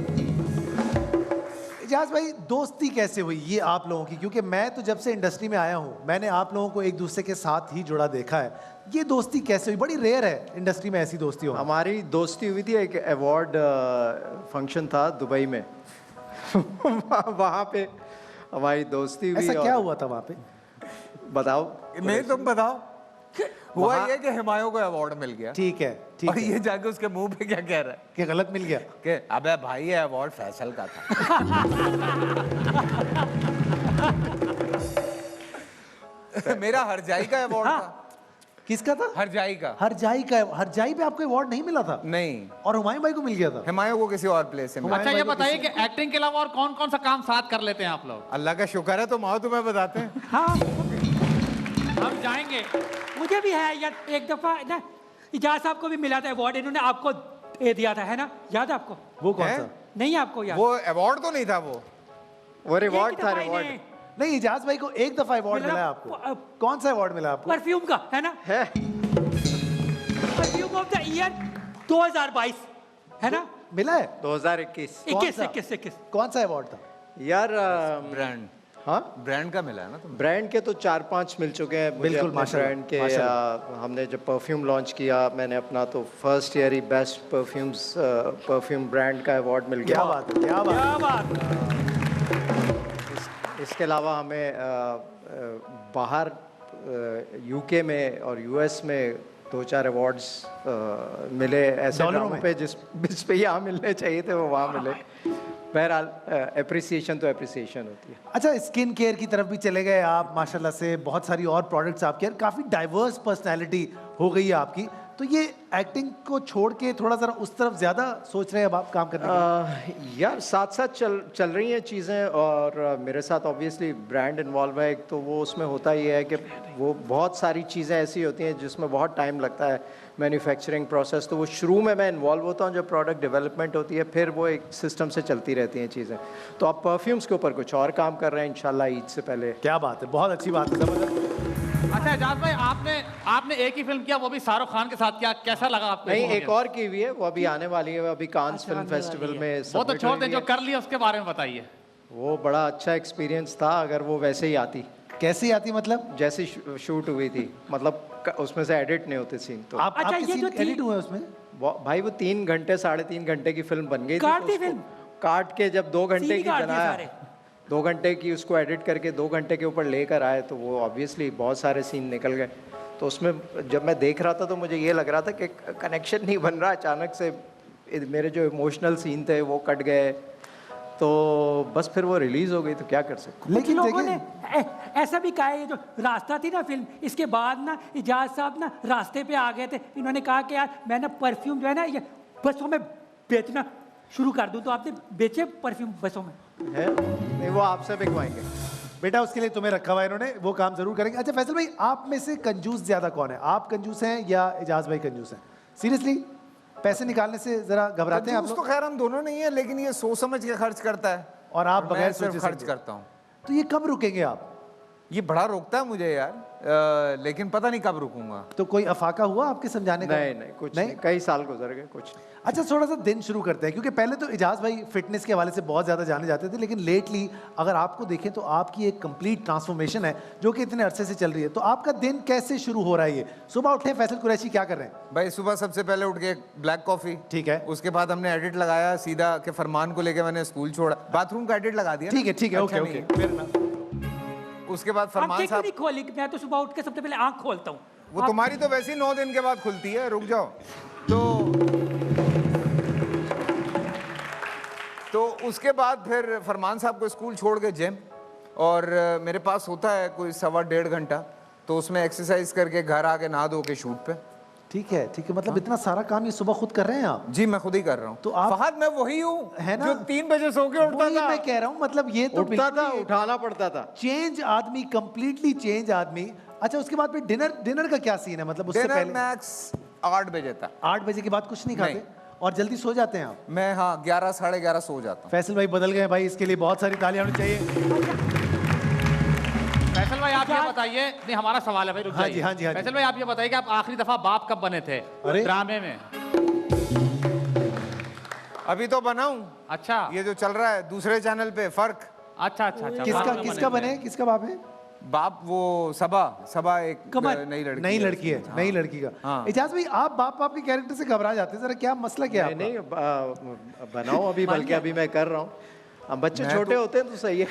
इजाज भाई, दोस्ती कैसे हुई ये आप लोगों की? क्योंकि मैं तो जब से इंडस्ट्री में आया हूँ, मैंने आप लोगों को एक दूसरे के साथ ही जुड़ा देखा है। ये दोस्ती कैसे हुई? बड़ी रेयर है इंडस्ट्री में ऐसी दोस्ती हो। हमारी दोस्ती हुई थी, एक अवार्ड फंक्शन था दुबई में वहाँ पे हमारी दोस्ती हुई। ऐसा क्या हुआ था वहाँ पे? बताओ। नहीं तुम बताओ। हुआ ये कि हुमायूं को अवार्ड मिल गया, ठीक है, ठीक और है। ये जाके उसके मुंह पे क्या कह रहा है कि गलत मिल गया? कि अबे भाई ये अवार्ड फैसल का था। मेरा हरजाई का अवार्ड था। किसका था? हरजाई का। हरजाई का? हरजाई पे आपको अवार्ड नहीं मिला था? नहीं, और हुमायूं भाई को मिल गया था? हुमायूं को किसी और प्लेस से मिला। अच्छा ये बताइए कि एक्टिंग के अलावा और कौन कौन सा काम साथ कर लेते हैं आप लोग? अल्लाह का शुक्र है, तुम आओ तुम्हें बताते हैं। हाँ, हम जाएंगे। मुझे भी है यार, एक दफा ना इजाज साहब को भी मिला था अवार्ड, इन्होंने आपको दे दिया था, है ना? याद है आपको? वो कौन हैं? सा? नहीं आपको याद? वो अवार्ड तो नहीं था वो। वो रिवॉर्ड एक था, दफा रिवॉर्ड। इन्हें नहीं, इजाज भाई को एक दफा अवार्ड मिला है आपको। कौन सा अवार्ड मिला आपको? परफ्यूम का, है ना? है परफ्यूम ऑफ द ईयर 2022, है ना? मिला है? 2021। कौन 21 सा? 21 21 कौन सा अवार्ड था? यार ब्रांड, हाँ, ब्रांड का मिला है ना तुम्हें? ब्रांड के तो 4-5 मिल चुके हैं मुझे बिल्कुल, अपने माशाल्लाह, ब्रांड के। माशाल्लाह। हमने जब परफ्यूम लॉन्च किया, मैंने अपना तो फर्स्ट ईयर ही बेस्ट परफ्यूम ब्रांड का अवार्ड मिल क्या गया। बात है, क्या बात है। क्या बात? इसके अलावा हमें बाहर यूके में और यूएस में 2-4 अवार्ड्स मिले ऐसे डॉलरों ड्रामों में? पे जिस पे यहाँ मिलने चाहिए थे वो वहाँ मिले। बहरहाल एप्रिसिएशन तो एप्रिसिएशन होती है। अच्छा, स्किन केयर की तरफ भी चले गए आप माशाल्लाह से, बहुत सारी और प्रोडक्ट्स आपके, काफ़ी डाइवर्स पर्सनैलिटी हो गई है आपकी। तो ये एक्टिंग को छोड़ के थोड़ा जरा उस तरफ ज्यादा सोच रहे हैं अब आप काम करने के? यार साथ साथ चल रही हैं चीज़ें, और मेरे साथ ऑब्वियसली ब्रांड इन्वॉल्व है, तो वो उसमें होता ही है कि वो बहुत सारी चीज़ें ऐसी होती हैं जिसमें बहुत टाइम लगता है, मैन्युफैक्चरिंग प्रोसेस। तो वो शुरू में मैं इन्वॉल्व होता हूँ जब प्रोडक्ट डेवलपमेंट होती है, फिर वो एक सिस्टम से चलती रहती हैं चीज़ें। तो आप परफ्यूम्स के ऊपर कुछ और काम कर रहे हैं इंशाल्लाह ईद से पहले। क्या बात है, बहुत अच्छी बात है, जबरदस्त। अच्छा एजाज भाई, आपने एक ही फिल्म किया, वो भी शाहरुख खान के साथ किया, कैसा लगा आपको? नहीं, एक और की हुई है, वो अभी आने वाली है, वो अभी कांस फिल्म फेस्टिवल में वो तो छोड़ दें, जो कर लिया उसके बारे में बताइए। वो बड़ा अच्छा एक्सपीरियंस था। अगर वो वैसे ही आती, कैसी आती मतलब? जैसी शूट हुई थी, मतलब उसमें से एडिट नहीं होते सीन। तो आप अच्छा, आपके ये जो सीन एडिट हुए उसमें? भाई वो 3 घंटे 3.5 घंटे की फिल्म बन गई थी। काट तो दी उसको फिल्म? काट के जब 2 घंटे सीन की काट दिए बनाया, सारे? 2 घंटे की उसको एडिट करके 2 घंटे के ऊपर लेकर आए, तो वो ऑब्वियसली बहुत सारे सीन निकल गए। तो उसमें जब मैं देख रहा था तो मुझे ये लग रहा था कि कनेक्शन नहीं बन रहा, अचानक से मेरे जो इमोशनल सीन थे वो कट गए, तो बस फिर वो रिलीज हो गई, तो क्या कर सकते। कुछ लेकिन लोगों ने देखिए, ऐसा भी कहा है, ये जो रास्ता थी ना फिल्म, इसके बाद ना इजाज साहब ना रास्ते पे आ गए थे। इन्होंने कहा कि यार मैं ना परफ्यूम जो है ना ये बसों में बेचना शुरू कर दूं, तो आपने बेचे परफ्यूम बसों में? है नहीं, वो आपसे बिकवाएंगे बेटा, उसके लिए तुम्हें रखा हुआ है इन्होंने, वो काम जरूर करेंगे। अच्छा फैसल भाई, आप में से कंजूस ज्यादा कौन है? आप कंजूस हैं या एजाज भाई कंजूस हैं? सीरियसली, पैसे निकालने से जरा घबराते हैं आप कंजूस लोग? तो खैर हम दोनों नहीं है, लेकिन ये सोच समझ के खर्च करता है और आप मैं बगैर सिर्फ सोचे खर्च समझे। करता हूँ। तो ये कब रुकेंगे आप? ये बड़ा रोकता है मुझे यार, लेकिन पता नहीं कब रुकूंगा। तो कोई अफाका हुआ आपके समझाने का? नहीं कुछ नहीं, कई साल गुजर गए कुछ। अच्छा, थोड़ा सा दिन शुरू करते हैं, क्योंकि पहले तो इजाज भाई फिटनेस के हवाले से बहुत ज़्यादा जाने जाते थे, लेकिन लेटली अगर आपको देखें तो आपकी एक कंप्लीट ट्रांसफॉर्मेशन है जो कि इतने अरसे से चल रही है। तो आपका दिन कैसे शुरू हो रहा है? ये सुबह उठे फैसल कुरैशी क्या कर रहे हैं? भाई सुबह सबसे पहले उठ के ब्लैक कॉफी, ठीक है। उसके बाद हमने एडिट लगाया सीधा के फरमान को लेके मैंने स्कूल छोड़ा, बाथरूम का एडिट लगा दिया। ठीक है, ओके अच्छा ओके। नहीं। फिर ना, उसके बाद फरमान आंखें क्यों साहब, नहीं खोली? मैं तो सुबह उठ के सबसे पहले आंख खोलता हूँ। वो तुम्हारी तो वैसे ही 9 दिन के बाद खुलती है, रुक जाओ। तो उसके बाद फिर फरमान साहब को स्कूल छोड़ के जिम, और मेरे पास होता है कोई 1.25 घंटा, तो उसमें एक्सरसाइज करके घर आके नहा धो के शूट पे। ठीक है, मतलब इतना सारा काम ये सुबह खुद कर रहे हैं आप? जी मैं खुद ही कर रहा हूँ। तो आप- फहद मैं वही हूँ है ना? जो 3 बजे सो के उठता वही था। मैं कह रहा हूँ, मतलब ये तो उठता था, बिल्कुल ही उठाना पड़ता था। चेंज आदमी, कंप्लीटली चेंज आदमी। अच्छा, उसके बाद फिर डिनर का क्या सीन है? मतलब उससे डिनर पहले मैक्स 8 बजे तक। 8 बजे के बाद कुछ नहीं खाते? नहीं। और जल्दी सो जाते हैं आप? मैं हाँ 11 साढ़े 11 सो जाता हूँ। फैसल भाई बदल गए भाई, इसके लिए बहुत सारी तालियां होनी चाहिए। फैसल भाई आप ये बताइए, नहीं हमारा सवाल है भाई, रुक हाँ जी, जाइए। हाँ जी, हाँ जी। फैसल भाई आप ये बताइए कि आप आखिरी दफा बाप कब बने थे अरे? ड्रामे में? अभी तो बनाऊं, अच्छा ये जो चल रहा है दूसरे चैनल पे फर्क। अच्छा अच्छा अच्छा, किसका बाद में किसका बने बने? थे। किसका बाप है? बाप वो सबा एक कमर। नई लड़की है, नई लड़की का। हाँ। इजाज भाई, आप बाप के कैरेक्टर से घबरा जाते हैं, जरा क्या मसला क्या है नहीं आपका? नहीं, बनाओ अभी, बल्कि अभी मैं कर रहा हूँ। अब बच्चे छोटे होते हैं तो सही है।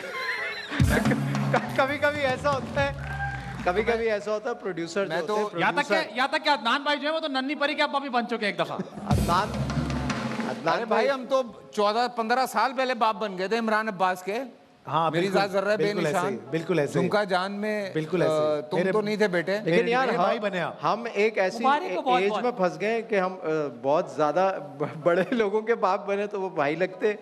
कभी कभी ऐसा होता है, कभी कभी ऐसा होता है, प्रोड्यूसर मैं तो यहाँ तक कि अदनान भाई जो है वो तो नन्ही परी के अब अभी बन चुके हैं एक दफा। अदनान अरे भाई हम तो 14-15 साल पहले बाप बन गए थे इमरान अब्बास के। हाँ, मेरी बिल्कुल, जात जर्रा बिल्कुल ऐसे ही, बेनिशान, बिल्कुल ऐसे ही। झुमका जान में बिल्कुल ऐसे ही। तुम मेरे- तो नहीं थे बेटे। लेकिन यार मेरे भाई बने आप। हम एक ऐसी मुबारक हो बहुत एज बहुत। में फंस गए कि हम बहुत ज्यादा बड़े लोगों के बाप बने तो वो भाई लगते,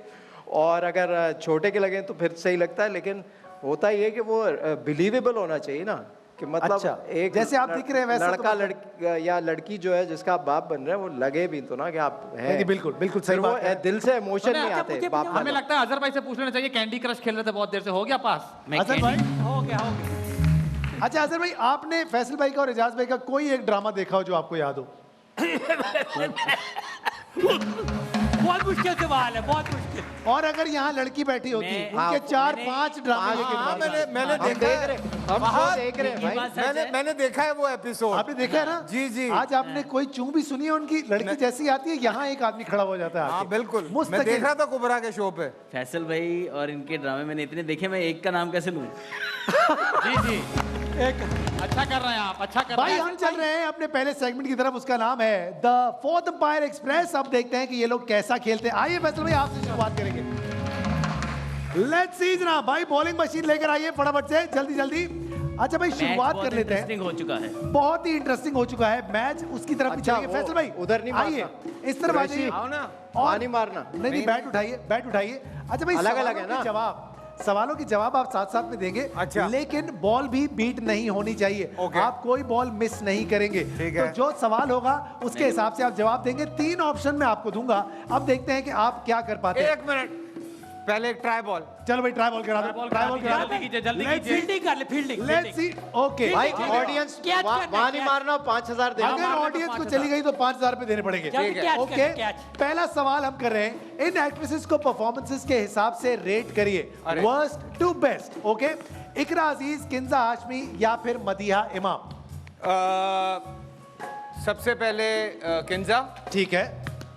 और अगर छोटे के लगे तो फिर सही लगता है। लेकिन होता ये है कि वो बिलीवेबल होना चाहिए ना, कि मतलब अच्छा, एक जैसे आप दिख रहे हैं वैसा तो लड़का मतलब- लड़की या लड़की जो है जिसका आप बाप बन रहे हैं, वो लगे भी तो ना कि आप हैं। नहीं, बिल्कुल बिल्कुल सही फिर वो बात है। दिल से इमोशन नहीं अच्छा, आते मुझे बाप बताओ, हमें वाला। लगता है अजहर भाई से पूछ लेना चाहिए, कैंडी क्रश खेल रहे थे बहुत देर से, हो गया पास? मैं अजहर भाई, हो गया अच्छा अजहर भाई, आपने फैसल भाई का और एजाज भाई का कोई एक ड्रामा देखा हो जो आपको याद हो? बहुत मुश्किल सवाल है, बहुत मुश्किल। और अगर यहाँ लड़की बैठी होती, मैं- उनके 4-5 मैंने- ड्रामे लेके हाँ, मार दिए। मैंने हम देखा देख है। रहे हम फहद, तो देख रहे हैं ये भाई। बात सच है। मैंने देखा है वो एपिसोड। आपने देखा है ना? जी, जी। आज आपने कोई चूं भी सुनी है उनकी? लड़की जैसी आती है, यहाँ एक आदमी खड़ा हो जाता है हाँ आके। बिल्कुल, मैं मुस्तकिल। देख रहा था कुबरा के शो पे। फैसल भाई और इनके ड्रामे मैंने इतने देखे, मैं एक का नाम कैसे लूं? जी जी, एक अच्छा कर रहे हैं आप, अच्छा कर भाई रहे हम हैं। चल रहे हैं अपने पहले सेगमेंट की तरफ, उसका नाम है द फोर्थ एम्पायर एक्सप्रेस। अब देखते हैं कि ये लोग कैसा खेलते हैं। आइए फैसल भाई, आपसे शुरुआत करेंगे। लेट्स सी जनाब, भाई बॉलिंग मशीन लेकर आइए फटाफट से, जल्दी जल्दी। अच्छा भाई, शुरुआत कर लेते हैं। इंटरेस्टिंग हो चुका है, बहुत ही इंटरेस्टिंग हो चुका है मैच, उसकी तरफ भी अच्छा, चलेंगे। फैसल भाई उधर नहीं आइए, मारना। इस तरफ आ जाइए। आओ ना। और नहीं मारना। नहीं, बैट उठाइए, बैट उठाइए। अच्छा भाई, अलग-अलग सवालों है के ना? सवालों के जवाब आप साथ साथ में देंगे। अच्छा। लेकिन बॉल भी बीट नहीं होनी चाहिए। ओके। आप कोई बॉल मिस नहीं करेंगे। ठीक तो है। जो सवाल होगा उसके हिसाब से आप जवाब देंगे। 3 ऑप्शन मैं आपको दूंगा, अब देखते हैं कि आप क्या कर पाते हैं। 1 मिनट, पहले एक ट्राई बॉल। चलो भाई, ट्राई बॉल करा दो, ट्राई बॉल करा जल्दी कीजिए, जल्दी Let's कीजिए। फील्डिंग कर ले, फील्डिंग लेट्स सी। ओके भाई ठीक है। ऑडियंस कैच करना, वहां नहीं कैच। मारना, 5000 देना। अगर मारने ऑडियंस पे को 5,000 चली गई तो 5000 रुपए देने पड़ेंगे। जल्दी कैच ओके, करना, कैच। पहला सवाल हम कर रहे हैं, इन एक्ट्रेसेस को परफॉर्मेंसेस के हिसाब से रेट करिए, अरे। Worst to best. Okay, Iqra Aziz, Kinza Hashmi या फिर मदीहा इमाम? सबसे पहले किंजा, ठीक है,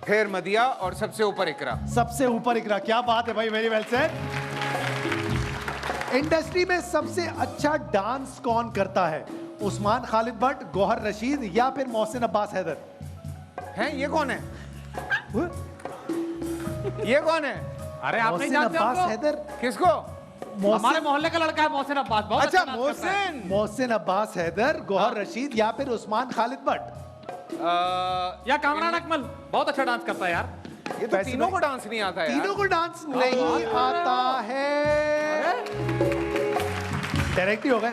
फिर मदिया और सबसे ऊपर इकरा। सबसे ऊपर इकरा। क्या बात है भाई, वेरी वेल सेड। इंडस्ट्री में सबसे अच्छा डांस कौन करता है? उस्मान खालिद भट्ट, गौहर रशीद या फिर मोहसिन अब्बास हैदर? हैं, ये कौन है? ये कौन है? अरे आप नहीं मोहसिन जानते अब्बास हमको? हैदर? किसको? हमारे मोहल्ले का लड़का है मोहसिन अब्बास, बहुत अच्छा, डांस करता है। मोहसिन। मोहसिन अब्बास हैदर, गौहर रशीद या फिर उस्मान खालिद भट्ट? या कामरान अकमल बहुत अच्छा डांस करता है यार। ये तो पैसे तीनों में- को डांस नहीं आता है यार। तीनों को डांस नहीं आता है। डायरेक्ट ही हो गए।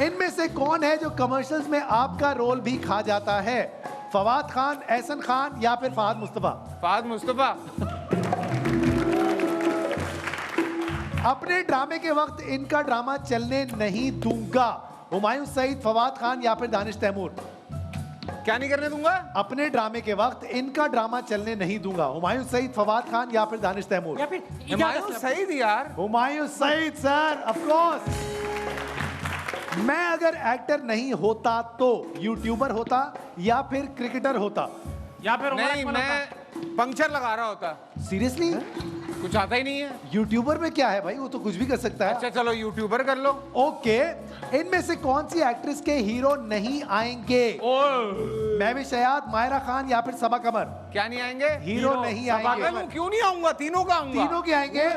इनमें से कौन है जो कमर्शियल्स में आपका रोल भी खा जाता है? फवाद खान, एहसन खान या फिर फहद मुस्तफा? फहद मुस्तफा। अपने ड्रामे के वक्त इनका ड्रामा चलने नहीं दूंगा। हुमायूं सईद, फवाद खान या फिर दानिश तैमूर? क्या नहीं करने दूंगा? अपने ड्रामे के वक्त इनका ड्रामा चलने नहीं दूंगा। हुमायूं सईद, फवाद खान या फिर दानिश तैमूर? या फिर हुमायूं सईद यार। Humayun Saeed sir, of course. मैं अगर एक्टर नहीं होता तो यूट्यूबर होता या फिर क्रिकेटर होता? या फिर उमर नहीं, अकमल होता। मैं पंक्चर लगा रहा होता। सीरियसली? कुछ आता ही नहीं है। यूट्यूबर में क्या है भाई, वो तो कुछ भी कर सकता है। अच्छा चलो यूट्यूबर कर लो। ओके, इनमें से कौन सी एक्ट्रेस के हीरो नहीं आएंगे? महविश हयात, मायरा खान या फिर सबा कमर? क्या नहीं आएंगे? हीरो नहीं आएंगे। पागल हूँ, क्यों नहीं आऊंगा? तीनों का आऊंगा। तीनों के आएंगे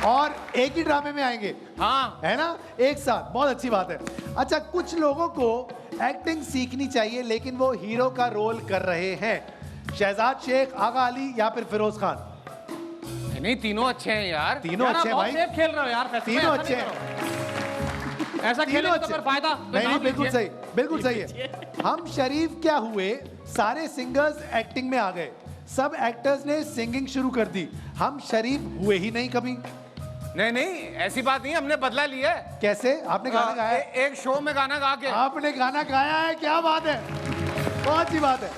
और एक ही ड्रामे में आएंगे, हाँ। है ना, एक साथ। बहुत अच्छी बात है। अच्छा, कुछ लोगों को एक्टिंग सीखनी चाहिए लेकिन वो हीरो का रोल कर रहे हैं। शहजाद शेख, आगा अली या फिर फिरोज खान? नहीं, तीनों अच्छे हैं यार। तीनों यार, आप अच्छे हैं बहुत भाई, सेफ खेल रहे हो यार। फैसले में तीनों ऐसा अच्छे नहीं हैं। करो। ऐसा खेले तीनों तो अच्छे। फिर फायदा कोई नहीं, नाम बिल्कुल लीजिए। सही, बिल्कुल सही है। हम शरीफ क्या हुए, सारे सिंगर्स एक्टिंग में आ गए, सब एक्टर्स ने सिंगिंग शुरू कर दी, हम शरीफ हुए ही नहीं कभी। नहीं नहीं, ऐसी बात नहीं, हमने बदला लिया है। कैसे? आपने गाना गाया है? एक शो में गाना गा के। आपने गाना गाया है, क्या बात है, बहुत अच्छी बात है।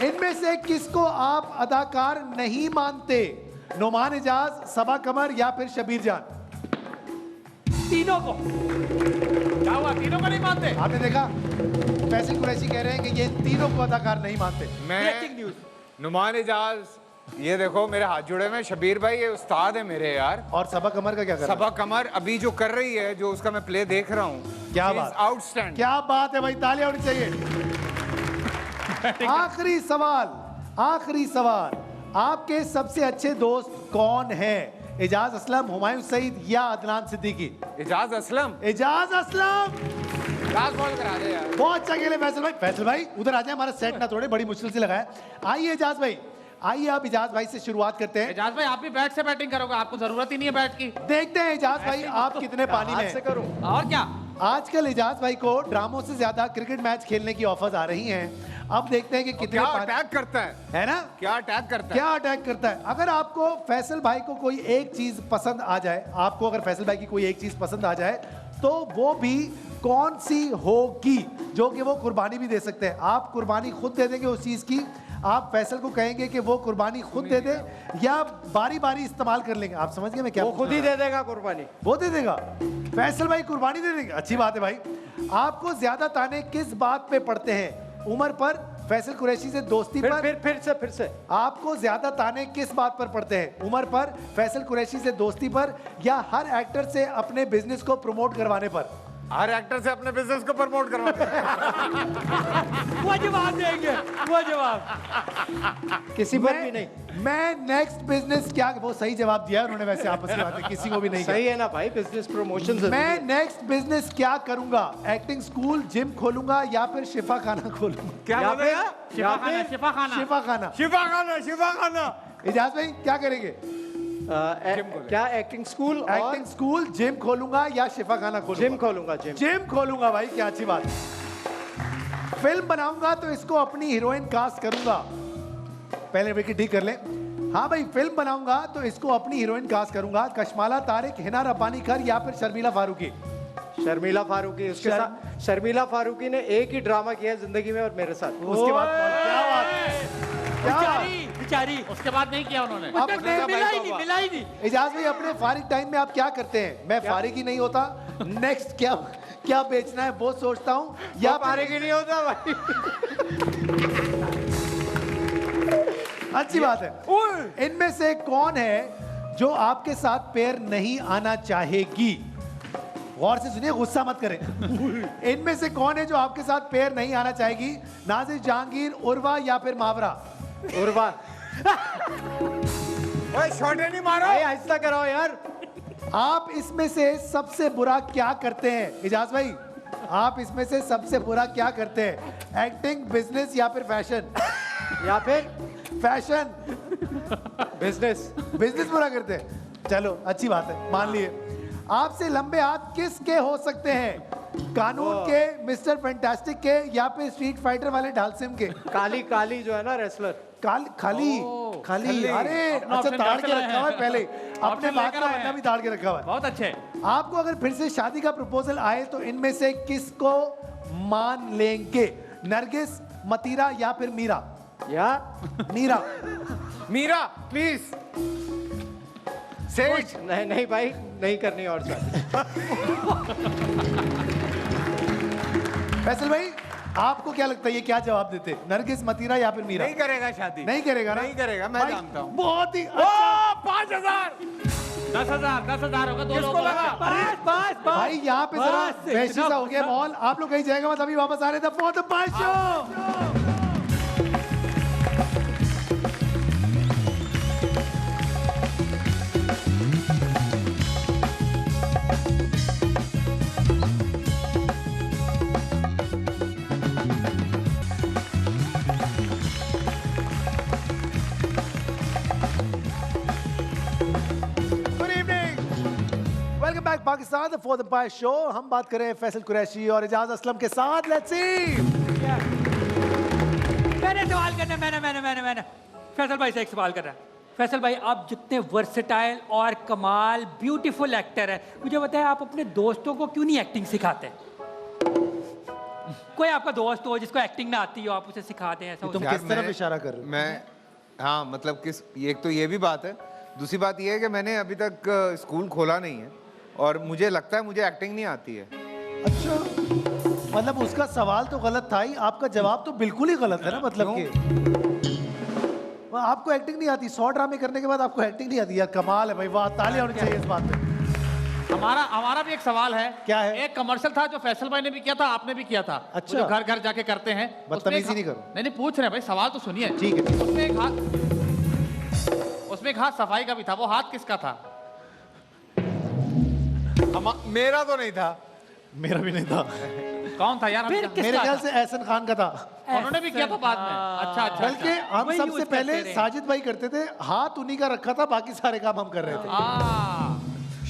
इनमें से किसको आप अदाकार नहीं मानते? नुमान इजाज, सबा कमर या फिर शबीर जान? तीनों को। क्या हुआ, तीनों को नहीं मानते? आपने देखा, फैसल कुरैशी कह रहे हैं कि ये तीनों को अदाकार नहीं मानते। Breaking news. नुमान इजाज, ये देखो मेरे हाथ जुड़े हुए हैं। शबीर भाई ये उस्ताद है मेरे यार। और सबा कमर का क्या कर रहा है? सबा कमर अभी जो कर रही है, जो उसका मैं प्ले देख रहा हूँ, क्या बात? आउटस्टैंडिंग। क्या बात है भाई, तालियां होनी चाहिए। आखिरी सवाल, आखिरी सवाल, आपके सबसे अच्छे दोस्त कौन हैं? एजाज असलम, हुमायूं सईद या अदनान सिद्दीकी? इजाज असलम। एजाज असलम। लास्ट बॉल करा दे यार। बहुत अच्छा खेले फैसल भाई। फैसल भाई उधर आ जाए, हमारा सेट ना तोड़े, बड़ी मुश्किल से लगाया। आइए एजाज भाई, आइए आप इजाज भाई से शुरुआत करते हैं। एजाज भाई आप भी बैट से बैटिंग करोगे, आपको जरूरत ही नहीं है बैट की। देखते हैं एजाज भाई आप कितने पानी में हाथ से हैं। करूं। और क्या? आजकल एजाज भाई को ड्रामों से ज्यादा क्रिकेट मैच खेलने की ऑफर्स आ रही हैं। अब देखते हैं कि कितने क्या पानी अटैक करता है? है ना, क्या अटैक करता है? क्या अटैक करता है। अगर आपको फैसल भाई को कोई एक चीज पसंद आ जाए, आपको अगर फैसल भाई की कोई एक चीज पसंद आ जाए तो वो भी कौन सी होगी जो कि वो कुर्बानी भी दे सकते हैं? आप कुर्बानी खुद दे देंगे उस चीज की, आप फैसल को कहेंगे कि वो कुर्बानी खुद दे दे, या बारी बारी इस्तेमाल कर लेंगे? आप समझ गए मैं क्या वो पूछ खुद ही रहा हूं? दे देगा कुर्बानी। वो दे देगा, फैसल भाई कुर्बानी दे देंगे। अच्छी बात है भाई। आपको ज्यादा ताने किस बात पे पड़ते हैं? उम्र पर, फैसल कुरैशी से दोस्ती पर? फिर से आपको ज्यादा ताने किस बात पर पड़ते हैं? उम्र पर, फैसल कुरैशी से दोस्ती पर, या हर एक्टर से अपने बिजनेस को प्रमोट करवाने पर? हर एक्टर से अपने बिजनेस को प्रमोट करवाते हैं। वो जवाब देंगे, वो जवाब। किसी पर भी नहीं। मैं नेक्स्ट बिजनेस क्या, वो सही जवाब दिया उन्होंने वैसे, आपस की बात है, किसी को भी नहीं सही है ना भाई, बिजनेस प्रमोशन किया। मैं नेक्स्ट बिजनेस क्या करूंगा? एक्टिंग स्कूल, जिम खोलूंगा या फिर शिफा खाना खोलूंगा? क्या बोलेगा? शिफा खाना, शिफा खाना। शिफा खाना। शिफा खाना, शिफा खाना। इजाज भाई क्या करेंगे? क्या acting school? Acting school, gym खोलूंगा या शिफा खाना खोलूंगा? जिम खोलूंगा। जिम खोलूंगा भाई, क्या अच्छी बात। फिल्म बनाऊंगा तो इसको अपनी हीरोइन कास्ट करूंगा। पहले विकेट ठीक कर ले। हाँ भाई, फिल्म बनाऊंगा तो इसको अपनी हीरोइन कास्ट करूंगा। कशमाला तारिक, हिना रब्बानी कर या फिर शर्मिला फारूकी? शर्मिला फारूकी। उसके साथ शर्मिला फारूकी ने एक ही ड्रामा किया है जिंदगी में और मेरे साथ। उसके बाद क्या बात है? क्या बेचारी, बेचारी। उसके बाद नहीं किया उन्होंने। मिला ही नहीं, मिला ही नहीं। इजाज भाई अपने फारिग टाइम में आप क्या करते हैं? मैं फारिग ही नहीं होता, नेक्स्ट क्या क्या बेचना है वो सोचता हूँ, या फारिग ही नहीं होता भाई। अच्छी बात है। इनमें से कौन है जो आपके साथ पेयर नहीं आना चाहेगी? गौर से सुनिए, गुस्सा मत करें। इनमें से कौन है जो आपके साथ पेयर नहीं आना चाहेगी? नाजिर जहांगीर, उर्वा या फिर मावरा? उर्वा। ओए शॉटे नहीं मारो भाई आहिस्ता कराओ यार। आप इसमें से सबसे बुरा क्या करते हैं? इजाज भाई, आप इसमें से सबसे बुरा क्या करते हैं? एक्टिंग, बिजनेस या फिर फैशन? या फिर फैशन। बिजनेस। बिजनेस बुरा करते हैं, चलो अच्छी बात है, मान लिए। आपसे लंबे हाथ किसके हो सकते हैं? कानून के, मिस्टर फैंटास्टिक के या फिर स्ट्रीट फाइटर वाले ढालसिम के? काली, काली जो है ना रेसलर। खाली खाली। अरे अच्छा, ताड़ के रखा हुआ है पहले, अपने बात का बंदा भी ताड़ के रखा हुआ है। बहुत अच्छे। आपको अगर फिर से शादी का प्रपोजल आए तो इनमें से किसको मान लेंगे? नरगिस, मतीरा या फिर मीरा? या मीरा। मीरा प्लीज। सेठ नहीं नहीं भाई, नहीं करनी और शादी। फैसल भाई, आपको क्या लगता है ये क्या जवाब देते? नरगिस, मतीरा या फिर मीरा? नहीं करेगा शादी। नहीं करेगा ना? नहीं करेगा, मैं भाई, जानता हूँ। बहुत ही ओ 5000 10,000 होगा, 2 लोग लगा? बस बस बस। भाई यहाँ पे जरा बस, वैसी इतना सा हो गया माहौल। आप लोग कहीं जाएगा मत, अभी वापस आ रहे थे फॉर द पांच show. Welcome back Pakistan for the pi show. हम बात करें फैसल कुरैशी और इजाज असलम के साथ। Let's see. मैंने सवाल करना, मैंने फैसल भाई से एक सवाल करना। फैसल भाई, आप जितने वर्सेटाइल और कमाल ब्यूटीफुल एक्टर है, मुझे बताएं आप अपने दोस्तों को क्यों नहीं एक्टिंग सिखाते? कोई आपका दोस्त हो जिसको एक्टिंग ना आती हो, आप उसे सिखा दें ऐसा? तुम किस तरफ इशारा कर रहे हो? मैं हाँ मतलब किस, एक तो ये भी बात है, दूसरी बात ये है कि मैंने अभी तक स्कूल खोला नहीं है और मुझे लगता है मुझे एक्टिंग नहीं आती है। अच्छा, मतलब उसका सवाल तो गलत था ही, आपका जवाब तो बिल्कुल ही गलत है ना। मतलब कि आपको एक्टिंग नहीं आती, 100 ड्रामे करने के बाद आपको एक्टिंग नहीं आती? यार कमाल है भाई, वाह, तालियां होनी चाहिए इस बात पे। हमारा भी एक सवाल है। क्या है? एक कमर्शियल था जो फैसल भाई ने भी किया था, आपने भी किया था। अच्छा। जो घर घर जाके करते हैं। बदतमीजी नहीं करो। नहीं पूछ रहे हैं भाई, सवाल तो सुनिए। ठीक है। उसमें एक हाथ सफाई का भी था, वो हाथ किसका था? मेरा तो नहीं था। मेरा भी नहीं था। कौन था यार? फिर मेरे ख्याल से एहसन खान का था। उन्होंने भी किया था बाद में। अच्छा। बल्कि हम वही सबसे use पहले करते रहे। साजिद भाई करते थे, हाथ उन्हीं का रखा था, बाकी सारे काम हम कर रहे थे।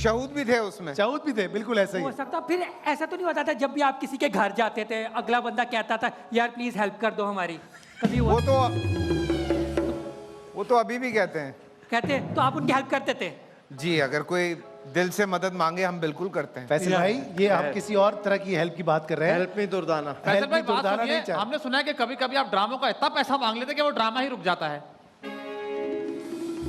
शहूद भी थे उसमें। चाहूद भी थे, बिल्कुल ऐसा ही हो है। सकता। फिर ऐसा तो नहीं होता था जब भी आप किसी के घर जाते थे, अगला बंदा कहता था यार प्लीज हेल्प कर दो हमारी? कभी वो तो अभी भी कहते हैं कहते तो आप उनकी हेल्प करते थे? जी, अगर कोई दिल से मदद मांगे हम बिल्कुल करते हैं। फैसल भाई, ये हम किसी और तरह की हेल्प की बात कर रहे हैं। Help me Durdana. Faisal Help भाई me बात दुर्दाना सुनिए, नहीं चाहिए। हमने सुना है कि कभी कभी आप ड्रामों का इतना पैसा मांग लेते कि वो ड्रामा ही रुक जाता है।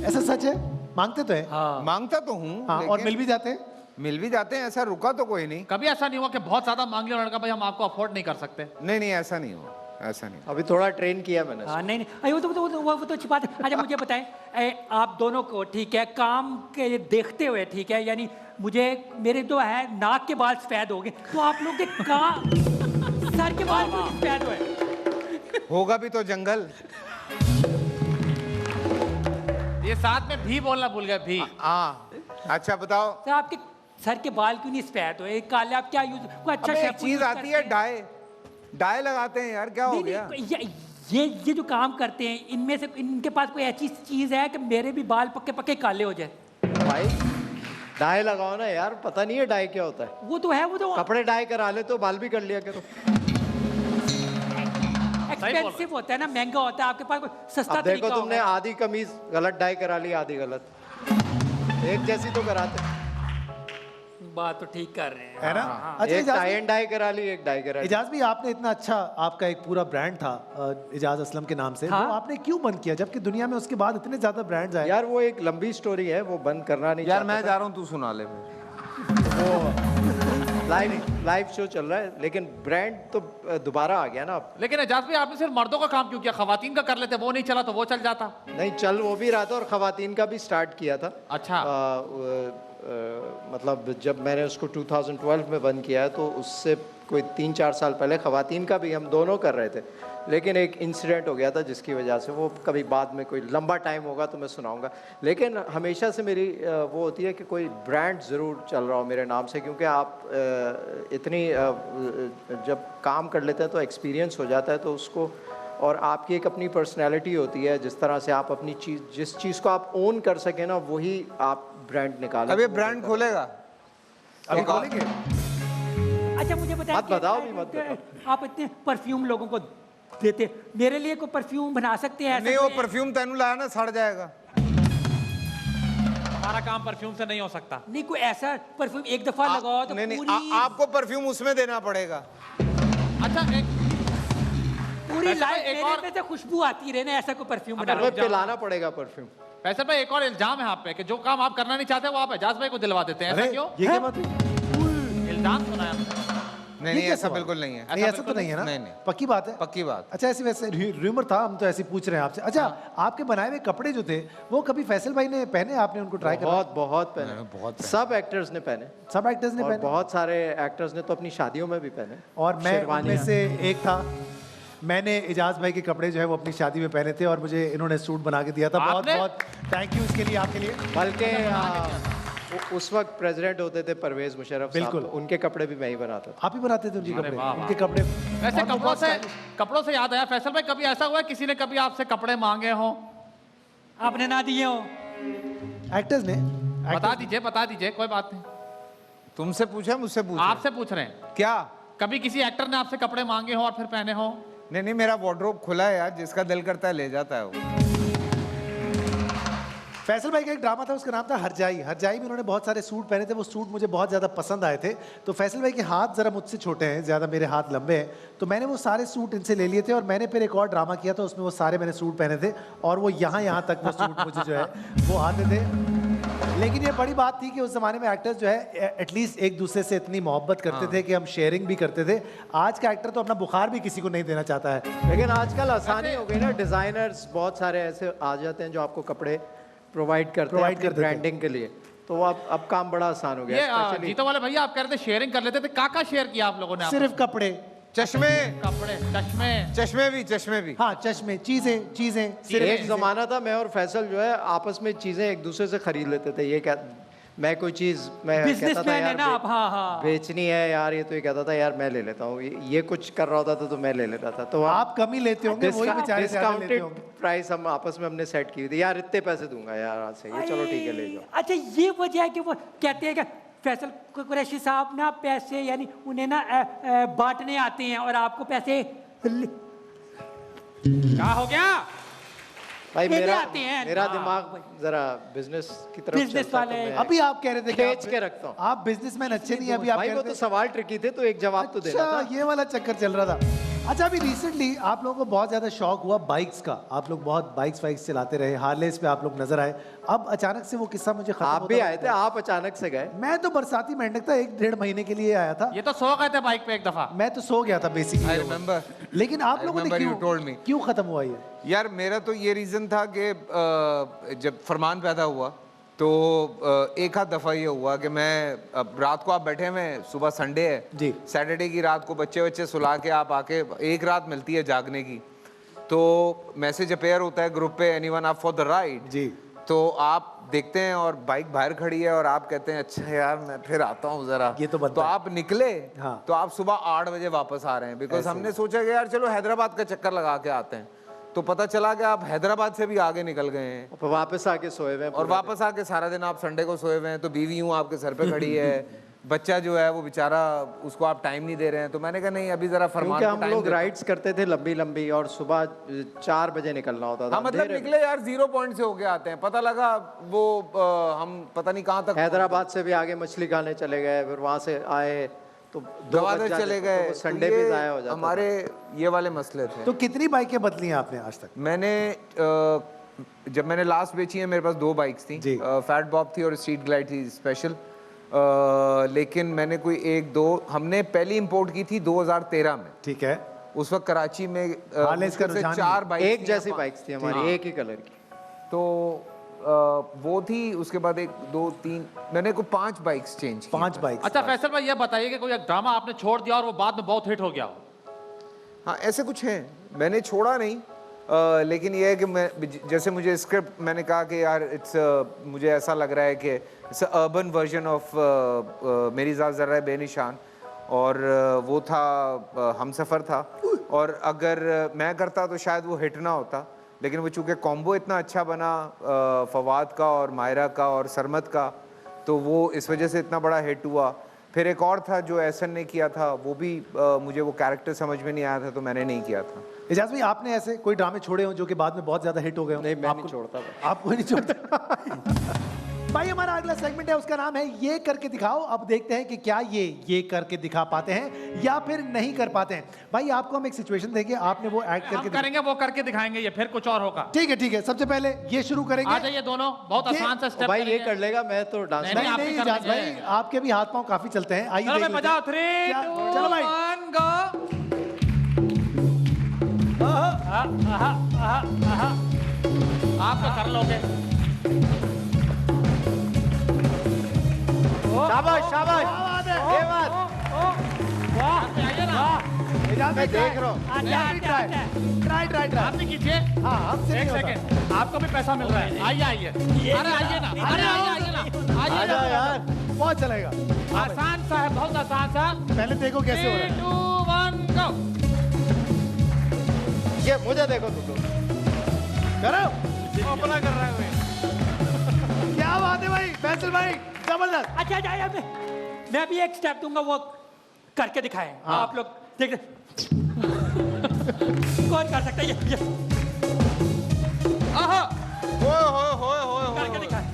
ऐसा सच है? मांगते तो है। मांगता तो हूँ हाँ, और मिल भी जाते हैं। मिल भी जाते हैं, ऐसा रुका तो कोई नहीं। कभी ऐसा नहीं हुआ कि बहुत ज्यादा मांग लिया और लड़का भाई हम आपको अफोर्ड नहीं कर सकते? नहीं नहीं, ऐसा नहीं हुआ। ऐसा नहीं। अभी थोड़ा ट्रेन किया मैंने। हाँ नहीं नहीं अरे वो तो अच्छी बात है। अच्छा मुझे बताएं आप दोनों को ठीक है काम के देखते हुए ठीक है यानी मुझे मेरे जो है नाक के बाल सफेद हो गए तो आप लोग के सर के बाल क्यों नहीं सफेद हुए? होगा भी तो जंगल। ये साथ में भी बोलना भूल गए भी। हाँ अच्छा बताओ। सर आपके सर के बाल क्यों नहीं सफेद हुए? काले आप क्या यूज कोई अच्छा अबे एक शैम्पू चीज यूज आती है करते हैं? डाई लगाते हैं यार, क्या हो नहीं, गया? नहीं, ये जो काम करते हैं इनमें से इनके पास कोई ऐसी चीज है कि मेरे भी बाल पक्के पक्के काले हो जाए? भाई डाई लगाओ ना यार, पता नहीं है डाई क्या होता है। वो तो है वो तो कपड़े डाई करा ले तो बाल भी कर लिया करो। एक्सपेंसिव होता है ना, महंगा होता है। आपके पास कोई सस्ता अब देखो तरीका तुमने होगा। आधी कमीज गलत डाई करा ली, आधी गलत, एक जैसी तो कराते। बात तो ठीक कर रहे हैं। है ना? अच्छा एक इजाज टाई भी- एंड डाई करा ली, एक डाई करा ली। इजाज भी आपने इतना अच्छा आपका एक पूरा ब्रांड था इजाज असलम के नाम से, हाँ। वो आपने क्यों बंद किया जबकि दुनिया में उसके बाद इतने ज्यादा ब्रांड्स आए? यार वो एक लंबी स्टोरी है, वो बंद करना नहीं यार चाहता मैं था। जा रहा हूँ, तू सुना ले फिर। लाइव शो चल रहा है, लेकिन ब्रांड तो दोबारा आ गया ना अब। लेकिन एजाज भाई आपने सिर्फ मर्दों का काम क्यों किया? खवातीन का कर लेते, वो नहीं चला तो वो चल जाता। नहीं चल वो भी रहा था और खवातीन का भी स्टार्ट किया था। अच्छा। मतलब जब मैंने उसको 2012 में बंद किया है तो उससे कोई 3-4 साल पहले खवातीन का भी हम दोनों कर रहे थे, लेकिन एक इंसिडेंट हो गया था जिसकी वजह से वो कभी बाद में कोई लंबा टाइम होगा तो मैं सुनाऊंगा। लेकिन हमेशा से मेरी वो होती है कि कोई ब्रांड ज़रूर चल रहा हो मेरे नाम से, क्योंकि आप इतनी जब काम कर लेते हैं तो एक्सपीरियंस हो जाता है तो उसको, और आपकी एक अपनी पर्सनैलिटी होती है, जिस तरह से आप अपनी चीज़, जिस चीज़ को आप ओन कर सकें ना वही आप ब्रांड निकालें। अब ये ब्रांड खोलेगा अभी खोलेंगे? अच्छा मुझे बताएं मत कि- बताओ भी, मत बताओ। आप इतने परफ्यूम लोगों को देते, मेरे लिए कोई परफ्यूम बना सकते हैं? ऐसा नहीं, वो कोई- परफ्यूम तेनू लाया ना, सड़ जाएगा। हमारा काम परफ्यूम से नहीं हो सकता। नहीं कोई ऐसा परफ्यूम एक दफा लगाओ तो नहीं पूरी आपको परफ्यूम उसमें देना पड़ेगा। अच्छा एक पूरी वैसे लाइफ एक मेरे और- में से खुशबू आती रहे ना, ऐसा कोई परफ्यूम बना हमें लो। पिलाना पड़ेगा परफ्यूम। वैसे भाई एक और इल्जाम है आप पे कि जो काम आप करना नहीं चाहते वो आप एजाज भाई को दिलवा देते हैं। ऐसा अरे क्यों? ये क्या बात हुई? इल्जाम सुना है हमने। नहीं ये नहीं क्या ऐसा सवाल? बिल्कुल नहीं है। नहीं ऐसा तो नहीं है ना? नहीं, नहीं। पक्की बात है? पक्की बात। अच्छा ऐसी वैसे र्यूमर था, हम तो ऐसे ही पूछ रहे हैं आपसे। अच्छा आपके बनाए हुए कपड़े जो थे वो कभी फैसल भाई ने पहने? आपने उनको ट्राई करा? बहुत बहुत पहने, बहुत सब एक्टर्स ने पहने, सब एक्टर्स ने और पहने? बहुत सारे एक्टर्स ने तो अपनी शादियों में भी पहने। और मैं शेरवानियाँ। उनमें से एक था। मैंने इजाज भाई के कपड़े जो है वो अपनी शादी में पहने थे और मुझे इन्होंने सूट बना के दिया था। बहुत आपने? बहुत थैंक यू इसके लिए, आपके लिए। बल्कि उस वक्त प्रेसिडेंट होते थे परवेज मुशर्रफ साहब, बिल्कुल। तो उनके कपड़े भी मैं ही बनाता था। आप ही बनाते थे उनके अरे कपड़े? वाह, वाह। उनके कपड़े वैसे और वो बहुत stylish। कपड़ों से याद आया फैसल भाई, कभी ऐसा हुआ है किसी ने कभी आपसे कपड़े मांगे हो? आपने ना दिए हो? एक्टर्स ने बता दीजिए कोई बात नहीं। तुमसे पूछा, मुझसे पूछा? आपसे पूछ रहे हैं। क्या? कभी किसी एक्टर ने आपसे कपड़े मांगे हो और फिर पहने हो? नहीं नहीं, मेरा वार्डरोब खुला है यार, जिसका दिल करता है ले जाता है वो। फैसल भाई का एक ड्रामा था, उसका नाम था हरजाई। हरजाई में उन्होंने बहुत सारे सूट पहने थे, वो सूट मुझे बहुत ज़्यादा पसंद आए थे। तो फैसल भाई के हाथ ज़रा मुझसे छोटे हैं, ज़्यादा मेरे हाथ लंबे हैं, तो मैंने वो सारे सूट इनसे ले लिए थे और मैंने फिर एक और ड्रामा किया था, उसमें वो सारे मैंने सूट पहने थे और वो यहाँ तक वो सूट मुझे जो है वो आते थे। लेकिन ये बड़ी बात थी कि उस ज़माने में एक्टर्स जो है एटलीस्ट एक दूसरे से इतनी मोहब्बत करते थे कि हम शेयरिंग भी करते थे। आज का एक्टर तो अपना बुखार भी किसी को नहीं देना चाहता है। लेकिन आजकल आसानी हो गई ना, डिजाइनर्स बहुत सारे ऐसे आ जाते हैं जो आपको कपड़े प्रोवाइड करते हैं Provide कर देते हैं। ब्रांडिंग के लिए, तो वो अब काम बड़ा आसान हो गया। ये Especially- जीतो वाले भैया आप कह रहे थे शेयरिंग कर लेते थे, काका शेयर किया आप लोगों ने? सिर्फ कपड़े, चश्मे, कपड़े, चश्मे। चश्मे भी। हाँ चश्मे, चीज़ें सिर्फ एक जमाना था मैं और फैसल जो है आपस में चीजें एक दूसरे से खरीद लेते थे। ये क्या, मैं कोई चीज मैं कहता था बिजनेसमैन है यार ना आप? हाँ हाँ। बेचनी है यार, ये तो ये कहता था यार मैं ले लेता हूँ, ये कुछ कर रहा होता था तो मैं ले लेता था। तो आप कम ही लेते होंगे, वही बेचारे ज्यादा लेते डिस्काउंटेड होंगे। प्राइस हम आपस में हमने सेट की हुई थी, यार इतने पैसे दूंगा यार आज से, ये चलो ठीक है ले जाओ। अच्छा ये वजह है कि वो कहते हैं कि फैसल कुरैशी साहब ना पैसे यानी उन्हें ना बांटने आते हैं और आपको पैसे क्या हो गया? भाई ये भी मेरा आते हैं। मेरा हाँ, दिमाग जरा बिजनेस की तरफ Business चलता है, तो वाले। मैं अभी आप कह रहे थे कि खींच आप- के रखता हूँ। आप बिजनेसमैन अच्छे नहीं है, अभी आप भाई कह वो रहे तो थे। सवाल ट्रिकी थे तो एक जवाब तो देना अच्छा था। ये वाला चक्कर चल रहा था। अच्छा, अभी रिसेंटली आप लोगों को बहुत ज्यादा शौक हुआ बाइक्स का, आप लोग बहुत बाइक्स वाइक्स चलाते रहे, हार्लेस पे आप लोग नजर आए, अब अचानक से वो किस्सा मुझे खत्म आप होता भी हुआ आए थे, आप अचानक से गए। मैं तो बरसाती मेंढक था, 1-1.5 महीने के लिए आया था। ये तो सो गए थे बाइक पे एक दफा। मैं तो सो गया था I बेसिकली, remember. लेकिन आप लोगों ने remember you told me. क्यों खत्म हुआ ये? यार मेरा तो ये रीज़न था कि जब फरमान पैदा हुआ तो एक आध दफ़ा ये हुआ कि मैं अब रात को आप बैठे हुए हैं, सुबह संडे है जी। सैटरडे की रात को बच्चे सुला के आप आके एक रात मिलती है जागने की, तो मैसेज अपेयर होता है ग्रुप पे, anyone up for the ride. जी। तो आप देखते हैं और बाइक बाहर खड़ी है और आप कहते हैं अच्छा यार मैं फिर आता हूँ जरा, ये तो बनता है। आप निकले। हाँ। तो आप सुबह 8 बजे वापस आ रहे हैं, बिकॉज हमने सोचा कि यार चलो हैदराबाद का चक्कर लगा के आते हैं, तो पता चला कि आप हैदराबाद से भी आगे निकल गए हैं फिर वापस आके सोए हुए हैं और वापस आके सारा दिन आप संडे को सोए हुए हैं, तो बीवी यूं आपके सर पे खड़ी है, बच्चा जो है वो बेचारा, उसको आप टाइम नहीं दे रहे हैं। तो मैंने कहा नहीं अभी जरा फरमान क्योंकि को हम टाइम लोग देते हैं। राइड्स करते थे लंबी लंबी और सुबह 4 बजे निकलना होता था। हाँ मतलब अंधेरे में। निकले यार 0 पॉइंट से होके आते हैं, पता लगा वो हम पता नहीं कहाँ तक हैदराबाद से भी आगे मछली खाने चले गए, फिर वहां से आए तो 2 गवादर बज जाते चले थे, गए, तो तो संडे ये भी जाया हो जाता हमारे ये वाले मसले थे। तो कितनी बाइकें बदली हैं आपने आज तक? मैंने जब मैंने लास्ट बेची है मेरे पास 2 बाइक्स थी, जी। फैट बॉब थी और स्ट्रीट ग्लाइड थी स्पेशल, लेकिन मैंने कोई 1-2 हमने पहली इंपोर्ट की थी 2013 में। ठीक है। उस वक्त कराची में हार्लेस का मुश्किल से रुझान 4 था। बाइक एक जैसी बाइक्स थी हमारी, एक ही कलर की। तो वो थी, उसके बाद 1 2 3 मैंने को 5 बाइक्स चेंज की। 5 बाइक। अच्छा फैसल भाई ये बताइए कि कोई एक ड्रामा आपने छोड़ दिया और वो बाद में बहुत हिट हो गया हो। हाँ ऐसे कुछ है, मैंने छोड़ा नहीं, लेकिन ये है कि मैं जैसे मुझे स्क्रिप्ट मैंने कहा कि यार इट्स मुझे ऐसा लग रहा है कि इट्स अर्बन वर्जन ऑफ मेरी ज़ात ज़रा बेनिशान, और वो था हमसफ़र था, और अगर मैं करता तो शायद वो हिट ना होता, लेकिन वो चूँकि कॉम्बो इतना अच्छा बना फवाद का और मायरा का और सरमत का, तो वो इस वजह से इतना बड़ा हिट हुआ। फिर एक और था जो एहसन ने किया था, वो भी मुझे वो कैरेक्टर समझ में नहीं आया था, तो मैंने नहीं किया था। इजाज भाई, आपने ऐसे कोई ड्रामे छोड़े हो जो कि बाद में बहुत ज्यादा हिट हो गए हो? नहीं मैं नहीं छोड़ता था। आपको नहीं छोड़ता? भाई हमारा अगला सेगमेंट है, उसका नाम है ये करके दिखाओ। अब देखते हैं कि क्या ये करके दिखा पाते हैं या फिर नहीं कर पाते हैं। भाई आपको हम एक सिचुएशन देंगे, आपने वो एक्ट हम करके करेंगे वो करके दिखाएंगे, ये फिर कुछ और होगा। ठीक है। सबसे पहले ये शुरू करेंगे। आ जाइए दोनों, बहुत ये- आसान सा स्टेप भाई ये कर लेगा, मैं तो डांस नहीं, नहीं आप नहीं भी कर इजाज भाई, लीजिए। आपके भी हाथ पांव काफी चलते हैं। आइए चलो देख भाई लेते बजाओ, हैं। 3 क्या- 2 चलो भाई। 1 गो। आप तो कर लोगे। शाबाश शाबाश, ये बात आइए ना, इजाज भाई मैं देख रहा हूँ। ट्राई। आप भी कीजिए। हाँ हमसे एक नहीं होता। सेकंड, आपको भी पैसा मिल रहा है। आइए अरे आइए ना, अरे आइए ना, आ जाओ यार। बहुत चलेगा। आसान सा है, बहुत आसान सा। पहले देखो कैसे हो रहा 3 2 1 गो। ये मुझे देखो तुम लोग। है। करो। अपना कर रहा है। क्या बात है भाई, फैसल भाई जबरदस्त। अच्छा मैं भी एक स्टेप दूंगा, वो करके दिखाएं। आप लोग देख कौन कर सकता है ये आहा, करके दिखाएं।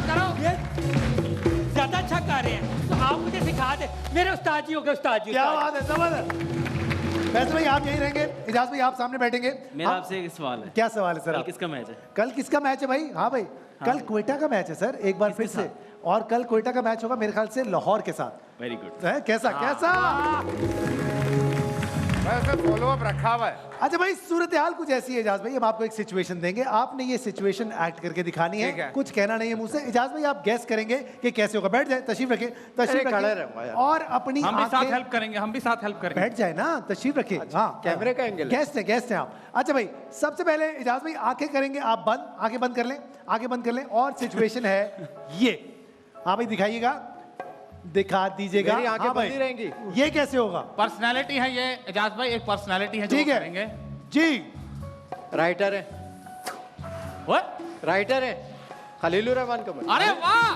करो। ये ज्यादा अच्छा कर रहे हैं, तो आप मुझे सिखा दे। मेरे उस्ताद जी हो गए, उस्ताद जी। क्या बात है, जबरदस्त। फैसल भाई आप यहीं रहेंगे, इजाज भाई आप सामने बैठेंगे। मेरा हाँ, आपसे एक सवाल है, क्या सवाल है सर? कल आप किसका मैच है? कल किसका मैच है भाई? हाँ भाई, कल क्वेटा का मैच है सर, एक बार फिर से। और कल क्वेटा का मैच होगा मेरे ख्याल से लाहौर के साथ। Very good. है? कैसा? वैसे फॉलो अप रखा हुआ है। अच्छा भाई, सूरत हाल कुछ ऐसी है इजाज भाई, हम आपको एक सिचुएशन देंगे, आपने ये सिचुएशन एक्ट करके दिखानी ठीक है, है। कुछ कहना नहीं है मुंह से। इजाज भाई आप गैस करेंगे कि कैसे होगा। बैठ जाए, तशरीफ रखे, अरे, खड़े रहूंगा यार। और अपनी हम भी साथ आंखें हेल्प करेंगे, हम भी साथ हेल्प करेंगे। बैठ जाए ना, तशरीफ रखे। हाँ कैमरे का एंगल है। गेस्ट हैं आप। अच्छा भाई, सबसे पहले इजाज भाई आंखें करेंगे आप बंद, आंखें बंद कर लें, आंखें बंद कर लें, और सिचुएशन है ये। हाँ भाई दिखाइएगा, दिखा दीजिएगा। मेरी आंखें हाँ बंद भाई, ही रहेंगी। ये कैसे होगा? पर्सनालिटी है ये एजाज भाई, एक पर्सनालिटी है जो ठीक है करेंगे। जी। राइटर है, What? राइटर है खलीलुर रहमान कमल। अरे वाह।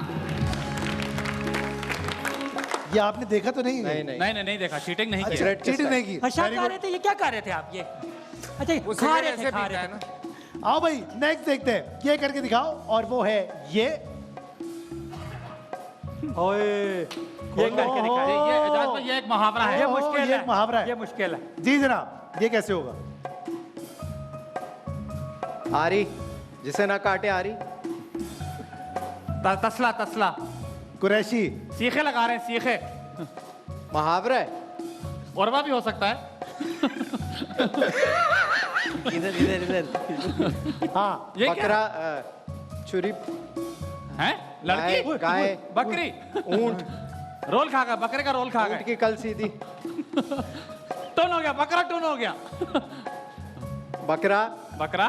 ये आपने देखा तो नहीं? नहीं नहीं देखा, चीटिंग नहीं की। अच्छा, चीटिंग नहीं की। अच्छा Very कर good। रहे थे, ये क्या कर रहे थे आप? ये अच्छा वो खा सिगरेट रहे ऐसे थे, खा पीता रहे है थे। ना। आओ भाई नेक्स्ट देखते हैं, ये करके दिखाओ। और वो है ये। ओए ये करके दिखा। ये एजाज भाई ये एक मुहावरा है। ये ओह, मुश्किल ये है, मुहावरा है। ये मुश्किल है। जी जनाब, ये कैसे होगा? आरी, जिसे ना काटे आरी। तसला तसला। कुरैशी। सीखे लगा रहे हैं, सीखे। मुहावरा है। औरवा भी हो सकता है। इधर इधर इधर। हाँ, ये क्या बकरा, छुरी, है? लड़की, गाय, बकरी, ऊंट, रोल खा गया, बकरे का रोल खा ऊंट गया। की कल सीधी। टून हो गया, बकरा टून हो गया। बकरा, बकरा,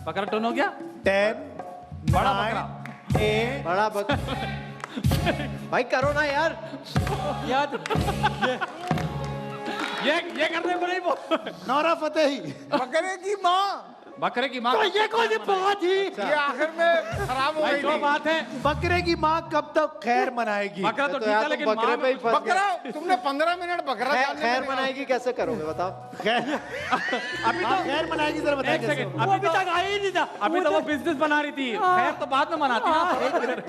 बकरा टून हो गया। 10, बड़ा 9, बकरा। 8। बड़ा बक भाई करो ना यार। याद ये करने को नहीं बोल। नौरा फतेही। बकरे की माँ, बकरे की माँ। ये कौन सी बात थी? ये आखिर में खराब हो भाई गई जो थी। बात है, बकरे की माँ कब तक खैर मनाएगी? बकरा तो तो ठीक यार है, तुम लेकिन बकरे माँ पे ही फंस गए। बकरा, तुमने 15 मिनट बकरा खैर जानने खैर में बनाएगी कैसे करोगे बताओ? खैर अभी हाँ, तो खैर मनाएगी, जरा बताइए एक कैसे सेकंड, होगा? वो अभी तक आया ही नहीं था। अभी तो वो बिजनेस बना रही थी। खैर तो बाद में मनाती ना।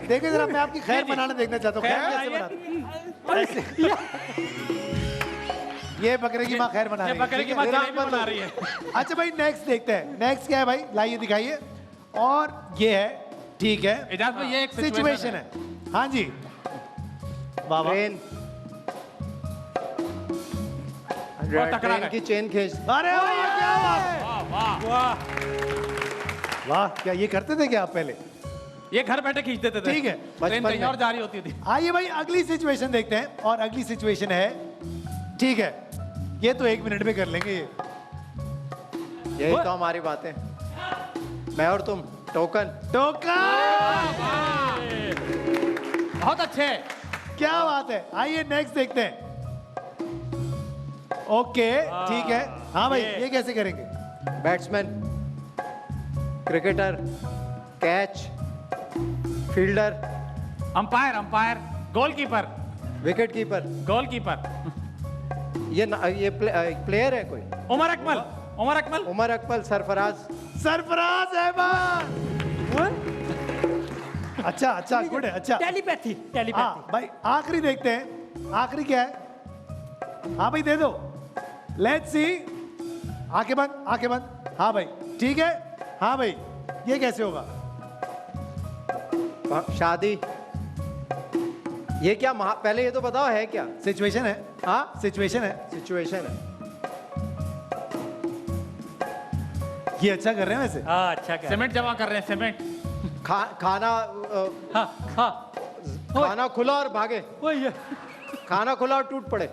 देखिए जरा, मैं आपकी खैर बनाना देखना चाहता हूँ। खैर कैसे बनाइए। बनाते हैं? ये बकरे की माँ खैर बना ये रही है, बकरे ठीक की है? माँ मेरा जलेबी नंबर बना दो। रही है। अच्छा भाई, नेक्स्ट देखते हैं। नेक्स्ट क्या है भाई? लाइए दिखाइए। और ये है, ठीक है, एजाज भाई ये एक सिचुएशन है। हाँ जी, वाह वाह। ट्रेन, टकरा ट्रेन गए। की चेन खींच। अरे वाह, क्या बात! वाह वाह। वाह, क्या ये करते थे क्या आप पहले? ये घर बैठे खींच देते थे। ठीक है, ट्रेन बचपन कहीं में। और जारी होती थी। आइए भाई, अगली सिचुएशन देखते हैं। और अगली सिचुएशन है, ठीक है, ये तो 1 मिनट में कर लेंगे ये। यही तो हमारी बातें। मैं और तुम, टोकन। टोकन! बहुत अच्छे। क्या बात है। आइए नेक्स्ट देखते हैं। ओके, ठीक है। हाँ भाई, ये कैसे करेंगे? Batsman, cricketer, catch, fielder, umpire, umpire, goalkeeper, wicket keeper. Goalkeeper. ये प्लेयर है कोई? उमर अकमल, उमर अकमल। उमर अकमल, सरफराज। सरफराज अहमद। अच्छा अच्छा, गुड है, अच्छा। टेलीपैथी, हाँ टेलीपैथी। भाई, आखिरी देखते हैं। आखिरी क्या है? हाँ भाई, दे दो। Let's see. आंखें बंद, आंखें बंद। हाँ भाई, ठीक है। हाँ भाई, ये कैसे होगा? शादी। ये क्या पहले ये तो बताओ है क्या? सिचुएशन है। हाँ, सिचुएशन है। सिचुएशन है। ये अच्छा कर रहे हैं वैसे। हाँ अच्छा क्या? सीमेंट जमा कर रहे हैं, सीमेंट। खाना हाँ हाँ। खाना खुला और भागे। ओए ये खाना खुला और टूट पड़े।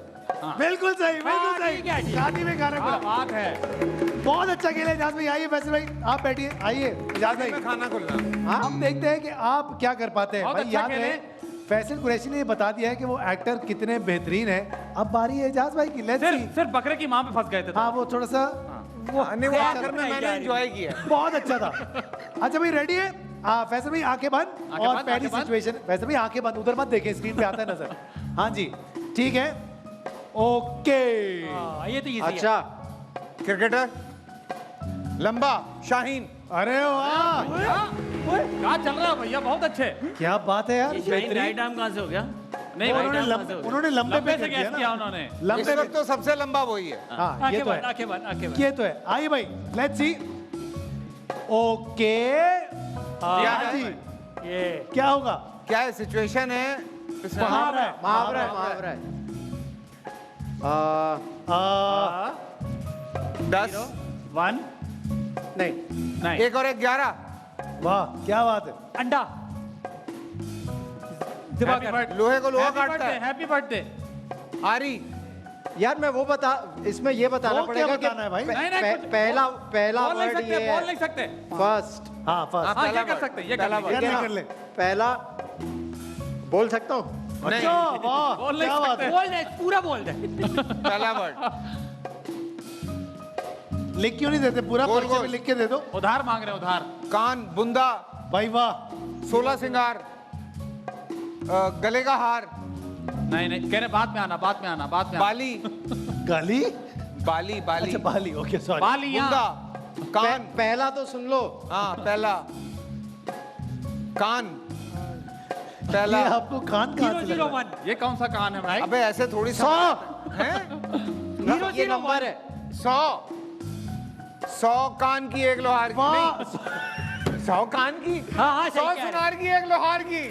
बिल्कुल सही, बिल्कुल हाँ, सही। ठीक है, ठीक है। शादी में खाना क्या खुला। बात है। बहुत अच्छा खेले एजाज भाई। आइए वैसे भाई, आप बैठिए। आइए एजाज भाई, में खाना खुलना। हाँ, हम देखते हैं कि आप क्या कर पाते हैं। बहुत भाई अच्छा याद खेले। है, फैसल कुरैशी ने ये बता दिया है कि वो एक्टर कितने बेहतरीन है। अब बारी है एजाज भाई की। Let's see. सिर्फ बकरे की माँ पे फंस गए थे। हाँ, वो थोड़ा सा नहीं, वो आखिर में मैंने एंजॉय किया। बहुत अच्छा था। अच्छा भाई, रेडी है? फैसल भाई आंखें बंद। आंखें और बंद, पहली आंखें बंद। सिचुएशन, फैसल भाई आंखें बंद, उधर मत देखें, स्क्रीन पे आता है नजर। हाँ जी, ठीक है। ओके, हाँ, ये तो इजी है। अच्छा, क्रिकेटर, लंबा, शाहीन। अरे वाह, क्या चल रहा है भैया, बहुत अच्छे। क्या बात है यार। राइट आर्म कहाँ से हो गया? नहीं उन्होंने भाई, लंबे, उन्होंने लंबे लंबे पे से कर दिया गैस किया ना। उन्होंने। इस लंबे वक्त पे। तो सबसे लंबा वही है। हाँ, ये आंखें तो बंद, है, आंखें बंद, आंखें बंद। ये तो है। आइए भाई, लेट्स सी। ओके, हाँ जी, ये क्या होगा? क्या है सिचुएशन है? मुहावरा है, मुहावरा है, मुहावरा है। आ, 10, 1 नहीं, नहीं 1 और 1 11। वाह, क्या बात है। अंडा। दिवाकर। लोहे को लोहा काटता है। Happy birthday. आरी, यार मैं वो बता, इसमें ये बताना वो क्या पड़ेगा कि बताना है भाई? नहीं, नहीं, कुछ- पहला बोल नहीं वर्ड सकते, ये बोल है नहीं सकते। फर्स्ट। हाँ, फर्स्ट। हाँ, ये पहला कर word, सकते, ये कर पहला लेंगे। कर ले, क्या? कर ले। पहला बोल सकता हूँ? अच्छा, वाह, बोल नहीं क्या बात सकते। है। बोल दे, पूरा बोल दे। पहला वर्ड। लिख क्यों नहीं देते? पूरा गोल, परिचय गोल। में लिख के दे दो उधार मांग रहे हैं, उधार। कान, बुंदा, भाई। वाह, 16 सिंगार, गले का हार, नहीं नहीं, कह रहे बाद में आना, बाद में आना, बाद में आना। बाली, गाली। बाली, बाली, अच्छा, बाली। Okay, sorry. बालियां। बुंदा, कान। पहला तो सुन लो। हाँ, पहला कान, पहला ये आपको कान कहाँ से लग रहा है? 001 ये कौन सा कान है भाई? अबे ऐसे थोड़ी 100 है 001 है 100 कान की एक लोहार की नहीं 100 कान की हाँ हाँ 100 सही कह रहे हैं। सुनार की एक लोहार की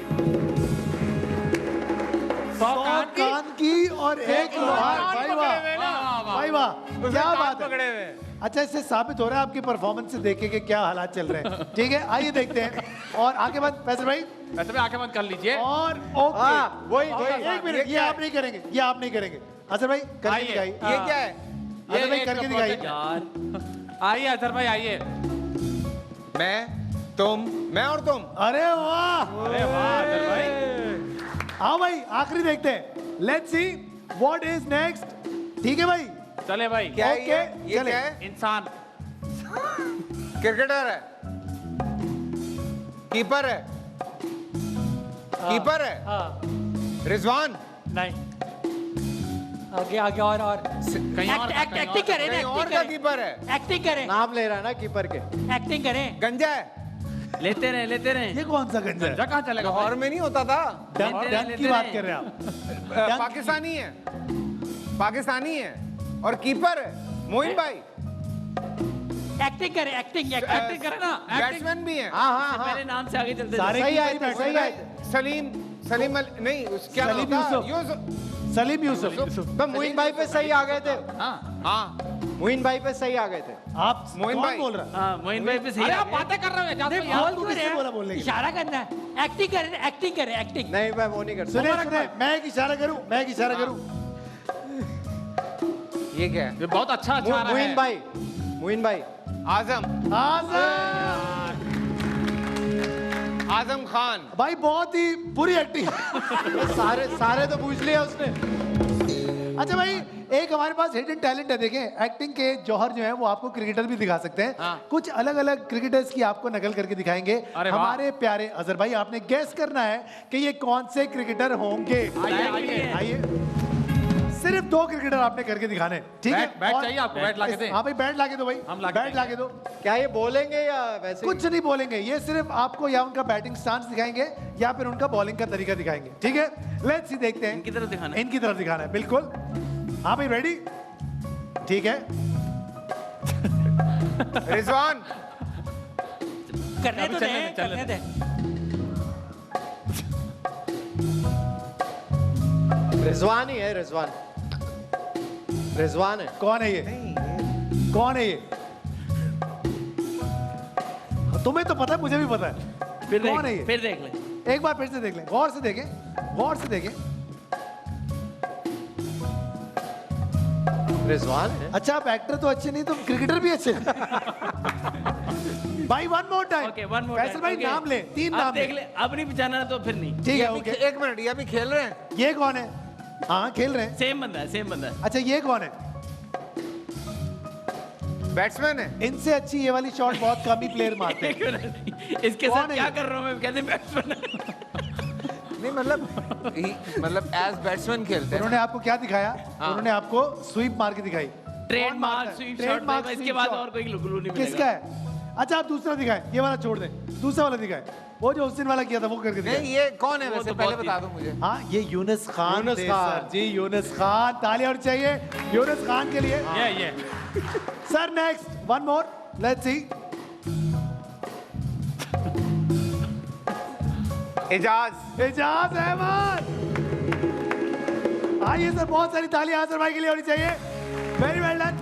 100 कान की और एक लोहार। भाई वाह भाई वाह, उसने क्या कान बात है। पकड़े हुए। अच्छा, इससे साबित हो रहा है आपकी परफॉर्मेंस से देखे कि क्या हालात चल रहे हैं। ठीक है, आइए देखते हैं और आगे बात फैसल भाई। वैसे भी आंखें बंद कर लीजिए। और ओके हाँ, वही एक मिनट, ये आप नहीं करेंगे, ये आप नहीं करेंगे। अजहर भाई करके आइए। दिखाइए। ये क्या है अजहर भाई एक करके प्रोजेक्ट दिखाइए। यार आइए अजहर भाई आइए। मैं और तुम अरे वाह, अरे वाह अजहर भाई। हाँ भाई आखिरी देखते हैं। Let's see what is next. ठीक है भाई, चले भाई। क्या है ओके, ये चले। क्या है इंसान। क्रिकेटर है कीपर है कीपर है हाँ रिजवान नहीं आगे आगे और कहीं और था, कहीं एक्टिंग करें कहीं और का कीपर है एक्टिंग करें नाम ले रहा है ना कीपर के। एक्टिंग करें। गंजा है लेते रहे ये कौन सा गंजा है? जा कहाँ चलेगा लाहौर में नहीं होता था डन लेते डन रहे, की लेते बात रहे। कर रहे हैं आप? पाकिस्तानी है और कीपर है मोइन भाई एक्टिंग करें एक्टिंग एक्टिंग करे ना एक्टिंग। बैट्समैन भी है हाँ हाँ हाँ मेरे नाम से आगे चलते सारे सही की आए बात थे बैठ सही रहे आए हैं। थे। सलीम नहीं उस क्या सलीम नाम था? यूसुफ। सलीम यूसुफ। तो मोइन भाई पे सही आ गए थे। हाँ मोइन भाई पे सही आ गए थे। आप मोइन कौन भाई। बोल रहा है? हाँ मोइन भाई पे सही अरे आ आप गए। बातें कर रहे हो एजाज नहीं भाई, बोल आप- आपको क्यों किसने रहे बोला बोलने के लिए? इशारा करना है एक्टिंग करें एक्टिंग नहीं मैं वो नहीं कर सुने सकता। सुने, मैं एक इशारा करूं, मैं एक इशारा करूं। ये क्या है ये बहुत अच्छा अच्छा रहा मोइन है। भाई मोइन भाई आजम आजम खान भाई बहुत ही बुरी एक्टिंग। सारे तो पूछ लिया उसने। अच्छा भाई, एक हमारे पास हिडन टैलेंट है। देखें, एक्टिंग के जौहर जो है वो आपको क्रिकेटर भी दिखा सकते हैं। हाँ। कुछ अलग अलग क्रिकेटर्स की आपको नकल करके दिखाएंगे। अरे वाह। हमारे प्यारे अजहर भाई, आपने गैस करना है कि ये कौन से क्रिकेटर होंगे। आइए आइए आइए, सिर्फ 2 क्रिकेटर आपने करके दिखाने हैं, ठीक है? बैट और चाहिए आपको, बैट लाके दें? हाँ भाई, बैट लाके दो भाई, हम लाके बैट लाके दो। क्या ये बोलेंगे या वैसे ही? कुछ नहीं बोलेंगे, ये सिर्फ आपको या उनका बैटिंग स्टांस दिखाएंगे या फिर उनका बॉलिंग का तरीका दिखाएंगे। ठीक है, लेट्स सी, देखते हैं। इनकी तरफ दिखाना है। इनकी तरफ दिखाना है, बिल्कुल। हाँ भाई, रेडी? ठीक है, रिजवान करने तो चलने दे दे, चलने करने दे रिजवान ही है रिजवान। रिजवान है। कौन है ये? कौन है ये? तुम्हें तो पता है, मुझे भी पता है। फिर कौन है ये? फिर देख ले। एक बार फिर से देख लें, गौर से देखें, गौर से देखें। रिजवान है। अच्छा, आप एक्टर तो अच्छे नहीं, तुम क्रिकेटर भी अच्छे हैं। भाई, one more time. Okay one more Faisal भाई, नाम ले, 3 नाम देख ले। ले, अब नहीं बचाना तो फिर नहीं। ठीक है, ओके। एक मिनट ये अभी खेल रहे हैं ये कौन है? हाँ, खेल रहे हैं। सेम बंदा है, सेम बंदा है। अच्छा, ये कौन है? बैट्समैन है इनसे अच्छी ये वाली शॉट बहुत कम ही प्लेयर मारते हैं। एक मिनट, इसके कौन साथ है क्या ये? कर रहा हूँ मैं? कहते बैट्समैन। नहीं मतलब एज बैट्समैन खेलते हैं उन्होंने आपको क्या दिखाया? उन्होंने आपको स्वीप मार के दिखाई। ट्रेडमार्क स्वीप शॉट, Trademark इसके sweep बाद shot। और कोई ग्लू नहीं मिलेगा। किसका है? अच्छा, आप दूसरा दिखाएं, ये वाला छोड़ दें, दूसरा वाला दिखाएं। वो जो उस दिन वाला किया था वो करके दिखाएं। नहीं ये कौन है वो वैसे तो पहले बहुत बता दो मुझे हाँ, ये यूनुस खान यूनुस थे, खान। सर जी, यूनुस खान। तालियां और चाहिए यूनुस खान के लिए। ये sir, next, one more, let's see. Ejaz Ahmed. आइए सर, बहुत सारी तालियां आजर भाई के लिए होनी चाहिए। Very well done.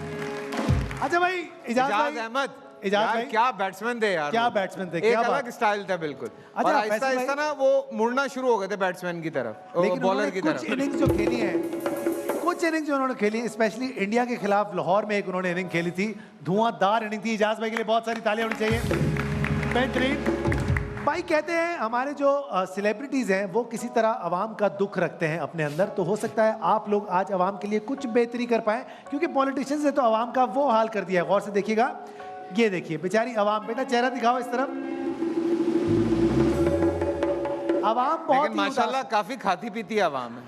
अच्छा भाई, एजाज इजाज भाई, अहमद इजाज यार भाई। क्या बैट्समैन थे यार क्या वो। बैट्समैन थे, एक क्या अलग बात। स्टाइल था बिल्कुल अच्छा, और आहिस्ता फैसल आहिस्ता भाई- ना वो मुड़ना शुरू हो गए थे बैट्समैन की तरफ लेकिन बॉलर उन्होंने की कुछ तरफ इनिंग्स जो खेली है, कुछ इनिंग्स जो उन्होंने खेली, स्पेशली इंडिया के खिलाफ लाहौर में एक उन्होंने इनिंग खेली थी, धुआंधार इनिंग थी। इजाज भाई के लिए बहुत सारी तालियां होनी चाहिए। बेहतरीन। भाई, कहते हैं हमारे जो सेलिब्रिटीज हैं वो किसी तरह आवाम का दुख रखते हैं अपने अंदर। तो हो सकता है आप लोग आज आवाम के लिए कुछ बेहतरी कर पाएं, क्योंकि पॉलिटिशियंस ने तो आवाम का वो हाल कर दिया है। गौर से देखिएगा, ये देखिए बेचारी आवाम। बेटा, चेहरा दिखाओ इस तरफ। आवाम बहुत लेकिन ही माशाल्लाह उदास- काफी खाती पीती आवाम है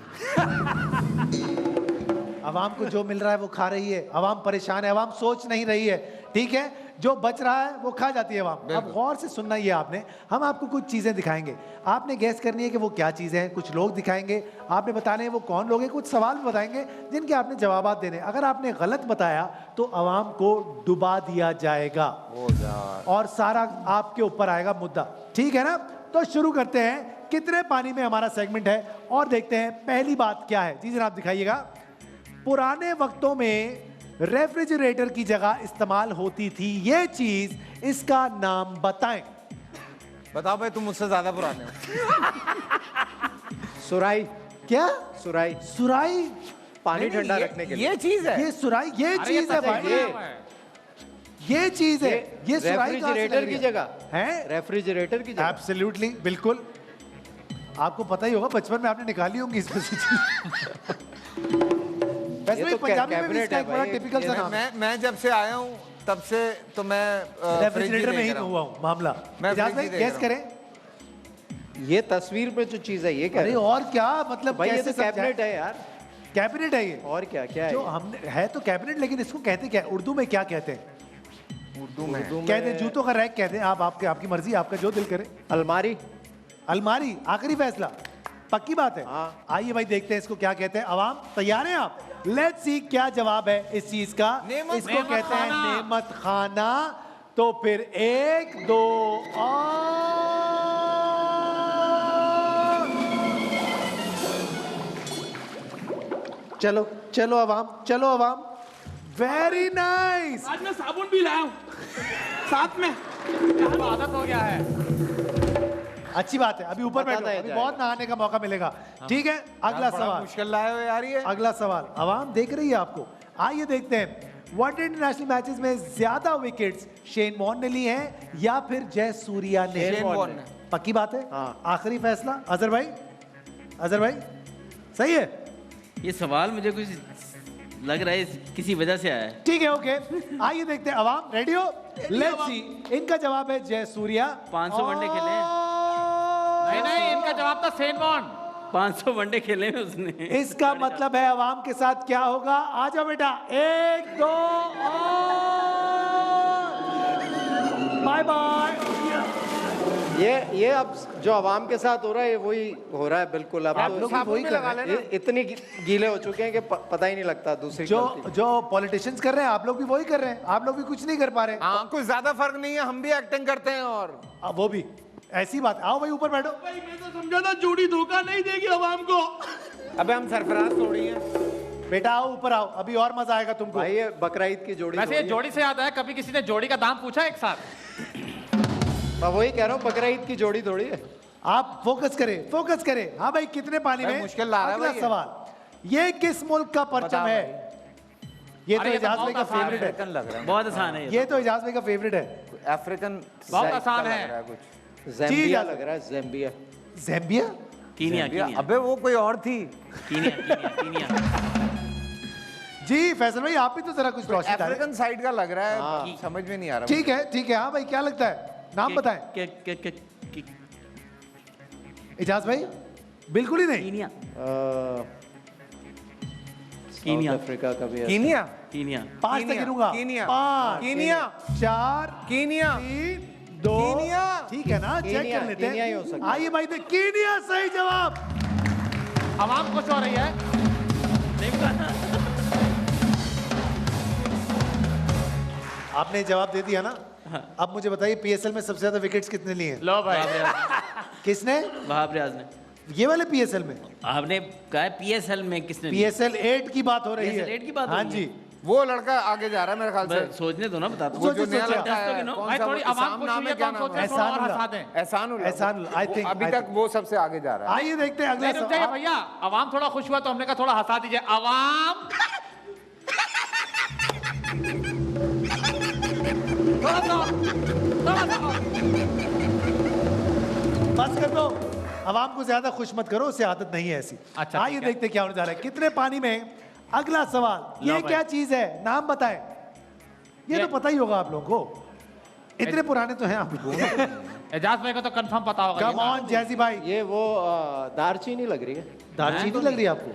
आवाम को जो मिल रहा है वो खा रही है। आवाम परेशान है, आवाम सोच नहीं रही है। ठीक है, जो बच रहा है वो खा जाती है आवाम। अब गौर से सुनना ही है आपने, हम आपको कुछ चीजें दिखाएंगे, आपने गैस करनी है कि वो क्या चीजें हैं। कुछ लोग दिखाएंगे, आपने बताने हैं वो कौन लोग हैं, कुछ सवाल भी बताएंगे जिनके आपने जवाब देने। अगर आपने गलत बताया तो आवाम को डुबा दिया जाएगा और सारा आपके ऊपर आएगा मुद्दा, ठीक है ना? तो शुरू करते हैं, कितने पानी में हमारा सेगमेंट है और देखते हैं पहली बात क्या है। जी जनाब दिखाइएगा। पुराने वक्तों में रेफ्रिजरेटर की जगह इस्तेमाल होती थी ये चीज, इसका नाम बताएं। बताओ भाई, तुम मुझसे ज्यादा पुराने हो। सुराई। क्या? सुराई। सुराई? पानी ठंडा रखने के लिए। ये चीज है। ये सुराई, ये चीज है भाई, ये चीज है। ये सुराई कहाँ से रेफ्रिजरेटर लगी की है? जगह है? रेफ्रिजरेटर की जगह। एब्सोल्युटली, बिल्कुल। आपको पता ही होगा, बचपन में आपने निकाली होंगी इसमें से चीज। वैसे भी तो पंजाबी में भी कैबिनेट इसका है एक बड़ा भाई, टिपिकल सा नाम है। मैं जब से आया हूँ तब से तो मैं रेफ्रिजरेटर में ही हुआ हूँ मामला। मैं इजाज़त फ्रिज ही भाई देख गैस रहा करें। ये तस्वीर पे जो चीज है ये क्या अरे है? और क्या मतलब, भाई ये कैसे तो कैबिनेट समझाएं? है यार। कैबिनेट है ये। और क्या क्या है जो ये? हमने है तो कैबिनेट, लेकिन इसको कहते क्या है? उर्दू में क्या कहते हैं? उर्दू में कहते हैं जूतों का रैक कहते हैं। आप आपकी मर्जी, आपका जो दिल करे। अलमारी। अलमारी? आखिरी फैसला? पक्की बात है? हाँ। आइए भाई देखते हैं इसको क्या कहते हैं। अवाम तैयार हैं आप? लेट्स सी क्या जवाब है इस चीज का। इसको कहते हैं नेमत खाना। तो फिर 1 2 और चलो चलो अवाम, चलो अवाम। Very nice. आज मैं साबुन भी लाया हूँ साथ में, तो आदत हो गया है। अच्छी बात है, अभी ऊपर बैठो, बताया अभी जाएगा। बहुत नहाने का मौका मिलेगा। ठीक है, अगला सवाल। मुश्किल लाए हो यार ये। अगला सवाल, अवाम देख रही है आपको। आइए देखते हैं, वनडे इंटरनेशनल मैचेस में ज्यादा विकेट्स शेन वॉर्न ने ली हैं या फिर जय सूर्या ने? शेन वॉर्न ने। पक्की बात है? हाँ। आखिरी फैसला। अजहर भाई, अजहर भाई सही है? ये सवाल मुझे कुछ लग रहा है किसी वजह से आया है। ठीक है, ओके। आइए देखते हैं, अवाम रेडी हो? Let's see. इनका जवाब है जय सूर्या। 500 वनडे खेले हैं। नहीं नहीं, इनका जवाब था सेन वॉर्न। 500 वनडे खेले हैं उसने। इसका मतलब है अवाम के साथ क्या होगा? आ जाओ बेटा। 1 2 बाय बाय। ये अब जो आवाम के साथ हो रहा है, ये वही हो रहा है बिल्कुल। अब आप तो लोग भी वही कर रहे हैं। इतनी गीले हो चुके हैं कि पता ही नहीं लगता दूसरी जो गलती। जो पॉलिटिशियंस कर रहे हैं, आप लोग भी वही कर रहे हैं। आप लोग भी कुछ नहीं कर पा रहे। हाँ, कुछ ज्यादा फर्क नहीं है, हम भी एक्टिंग करते हैं। और अब वो भी ऐसी बात। आओ भाई ऊपर बैठो। भाई मैं तो समझा था जोड़ी धोखा नहीं देगी आवाम को। अबे हम सरफराज थोड़ी हैं। बेटा आओ ऊपर आओ, अभी और मजा आएगा तुमको। भाई ये बकरा ईद की जोड़ी वैसे ये थोड़ी है। जोड़ी से याद आया, कभी किसी ने जोड़ी का दाम पूछा एक साथ? मैं वही कह रहा हूँ, बकरा ईद की जोड़ी थोड़ी है। आप फोकस करें, फोकस करें। हाँ भाई, कितने पानी भाई में? मुश्किल ला रहा है अगला भाई ये। सवाल, ये किस मुल्क का परचम बताओ है? ये तो अरे ये तो एजाज भाई का बहुत आसान फेवरेट है। अफ्रीकन लग रहा है। बहुत आसान है ये तो एजाज भाई का फेवरेट है। अफ्रीकन बहुत साइड आसान का है। लग रहा कुछ। ज़ैम्बिया जी, लग रहा है, ज़ैम्बिया। ज़ैम्बिया? कीनिया कीनिया अबे वो कोई और थी। Kenya Kenya Kenya. जी फैसल भाई, आप भी तो जरा कुछ रोशनी डालें। अफ्रीकन साइड का लग रहा है, हाँ। समझ में नहीं आ रहा। ठीक है, ठीक है। हाँ भाई, क्या लगता है? नाम बताएं। एजाज भाई, बिल्कुल ही नहीं। कीनिया कीनिया अफ्रीका का भी है। कीनिया। कीनिया 5 तक गिनूंगा। कीनिया। 5 कीनिया। 4 कीनिया। 3 2 कीनिया। ठीक है ना? चेक कीनिया, कर लेते कीनिया ही हो हैं। सकता है। आइए भाई, देख कीनिया सही जवाब। आवाम खुश हो रही है। आपने जवाब दे दिया ना? अब मुझे बताइए, पीएसएल में सबसे ज्यादा विकेट्स कितने लिए हैं? लो भाई, किसने? वहाब रियाज ने। ये वाले पीएसएल में? आपने कहा है पीएसएल में किसने लिया? पीएसएल 8 की बात हो रही है। PSL 8 की बात हो हाँ रही जी। है। वो लड़का आगे जा रहा है मेरे ख्याल से। सोचने दो ना, बता दो। वो जो सोचो, नया सोचो। लड़का है, गिनो। कौन भाई सा थोड़ी वो? आवाम इसाम खुश नाम हुई है, है तो क्या हम नाम सोच है? रहे हैं थोड़ा और एहसानुल्लाह। हंसा दें। एहसानुल। एहसानुल्लाह, I think, अभी I तक think। वो सबसे आगे जा रहा है। आइए देखते हैं अगला नहीं रुक जाइए सवाल। भैया, आवाम थोड़ा खुश हुआ तो हमने कहा थोड़ा हंसा दीजिए। आवाम थोड़ा सा बस कर दो। आवाम को ज्यादा खुश मत करो, उससे आदत नहीं है ऐसी। अच्छा, आइए ठीक है। देखते हैं क्या होने जा रहा है। कितने पानी में? अगला सवाल, ये लो क्या चीज है? नाम बताएं। ये तो पता ही होगा आप लोगों को, इतने पुराने तो हैं आप लोग। एजाज भाई को तो कंफर्म पता होगा। कम ऑन जैसी भाई। ये वो दारचीनी लग रही है। दालचीनी लग रही है आपको?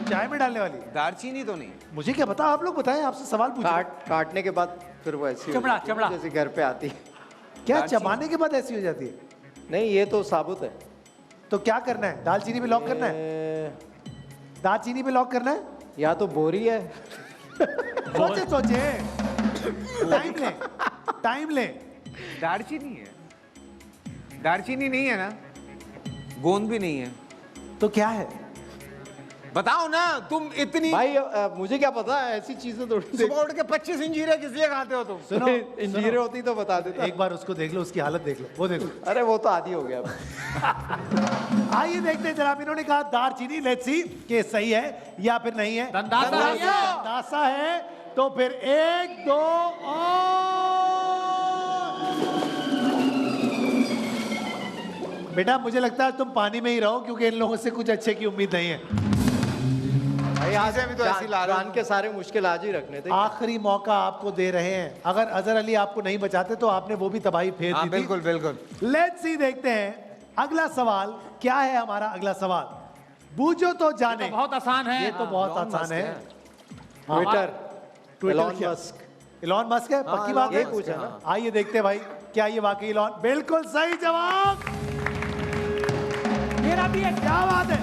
चाय में डालने वाली? दालचीनी तो नहीं। मुझे क्या पता, आप लोग बताएं, आपसे सवाल पूछे। काटने के बाद फिर वो ऐसी चमड़ा, होती है, चमड़ा। जैसे घर पे आती है। क्या चबाने के बाद ऐसी हो जाती है? नहीं, ये तो साबुत है। तो क्या करना है, दालचीनी पे लॉक करना है? दालचीनी पे लॉक करना है? या तो बोरी है। सोचे सोचे, टाइम ले, टाइम ले। दालचीनी है, दालचीनी नहीं है ना, गोंद भी नहीं है, तो क्या है? बताओ ना तुम। इतनी भाई मुझे क्या पता, ऐसी चीजें थोड़ी। सुबह उठ के 25 इंजीरे किस लिए खाते हो तुम? सुनो, इंजीरे होती तो बता देता। एक बार उसको देख लो, उसकी हालत देख लो, वो देखो। अरे वो तो आदी हो गया अब। आइए देखते हैं जनाब, इन्होंने कहा दालचीनी, लेट्स सी कि सही है या फिर नहीं है। दंदासा है क्या? दंदासा है, तो फिर 1 2 और बेटा मुझे लगता है तुम पानी में ही रहो, क्योंकि इन लोगों से कुछ अच्छे की उम्मीद नहीं है। भाई आज चीजें भी तो ऐसी ला रहे हो। जान के सारे मुश्किल आज ही रखने थे। आखिरी मौका आपको दे रहे हैं, अगर अजहर अली आपको नहीं बचाते तो आपने वो भी तबाही फेर दी थी। बिल्कुल बिल्कुल। लेट्स सी, देखते हैं अगला सवाल क्या है। हमारा अगला सवाल, बूझो तो जाने। तो बहुत आसान है। ये तो बहुत आसान है। ट्विटर, एलॉन क्या? मस्क। इलॉन मस्क है, पक्की बात है। यही पूछा ना। आइए देखते हैं भाई, क्या ये वाकई इलॉन? बिल्कुल सही जवाब। मेरा भी एक क्या बात है?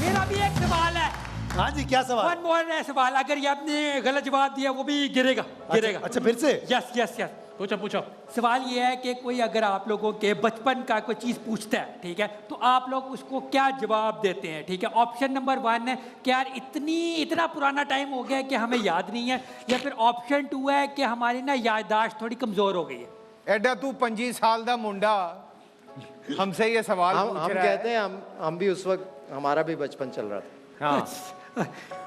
मेरा भी एक सवाल है। हाँ जी, क्या सवाल? वन मोर है सवाल, अगर ये आपने गलत जवाब दिया वो भी गिरेगा, गिरेगा। अच्छा फिर से? Yes yes yes. पूछो पूछो। सवाल ये है कि कोई अगर आप लोगों के बचपन का कोई चीज़ पूछता है, ठीक है, तो आप लोग उसको क्या जवाब देते हैं? ठीक है, ऑप्शन नंबर 1 है कि यार इतना पुराना टाइम हो गया है कि हमें याद नहीं है, या फिर ऑप्शन 2 है कि हमारी ना याददाश्त थोड़ी कमज़ोर हो गई है। एडा तू 25 साल दा मुंडा हमसे ये सवाल हम पूछ रहा है। कहते हैं हम भी उस वक्त हमारा भी बचपन चल रहा था। हाँ।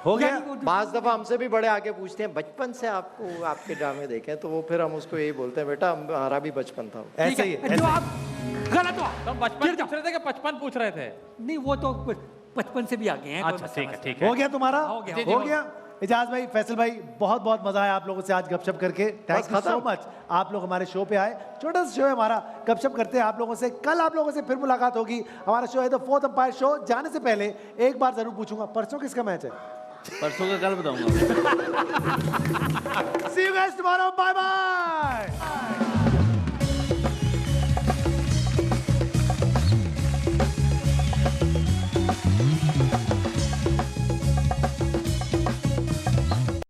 हो गया। यानी वो- बाज दफा हमसे भी बड़े आके पूछते हैं बचपन से आपको आपके ड्रामे देखे, तो वो फिर हम उसको यही बोलते हैं, बेटा हमारा भी बचपन था। ठीक ऐसे ही है, जो ऐसे आप गलत हो। तुम बचपन पूछ रहे थे कि 55 पूछ रहे थे? नहीं, वो तो बचपन से भी आगे हैं। अच्छा ठीक है ठीक है। हो गया तुम्हारा? हो गया, हो गया। इजाज भाई, फैसल भाई, बहुत बहुत मजा आया आप लोगों से आज गपशप करके। थैंक यू सो मच, आप लोग हमारे शो पे आए। छोटा सा शो है हमारा, गपशप करते हैं आप लोगों से। कल आप लोगों से फिर मुलाकात होगी। हमारा शो है द फोर्थ अंपायर शो। जाने से पहले एक बार जरूर पूछूंगा, परसों किसका मैच है? परसों का कल बताऊंगा। See you guys tomorrow. Bye bye.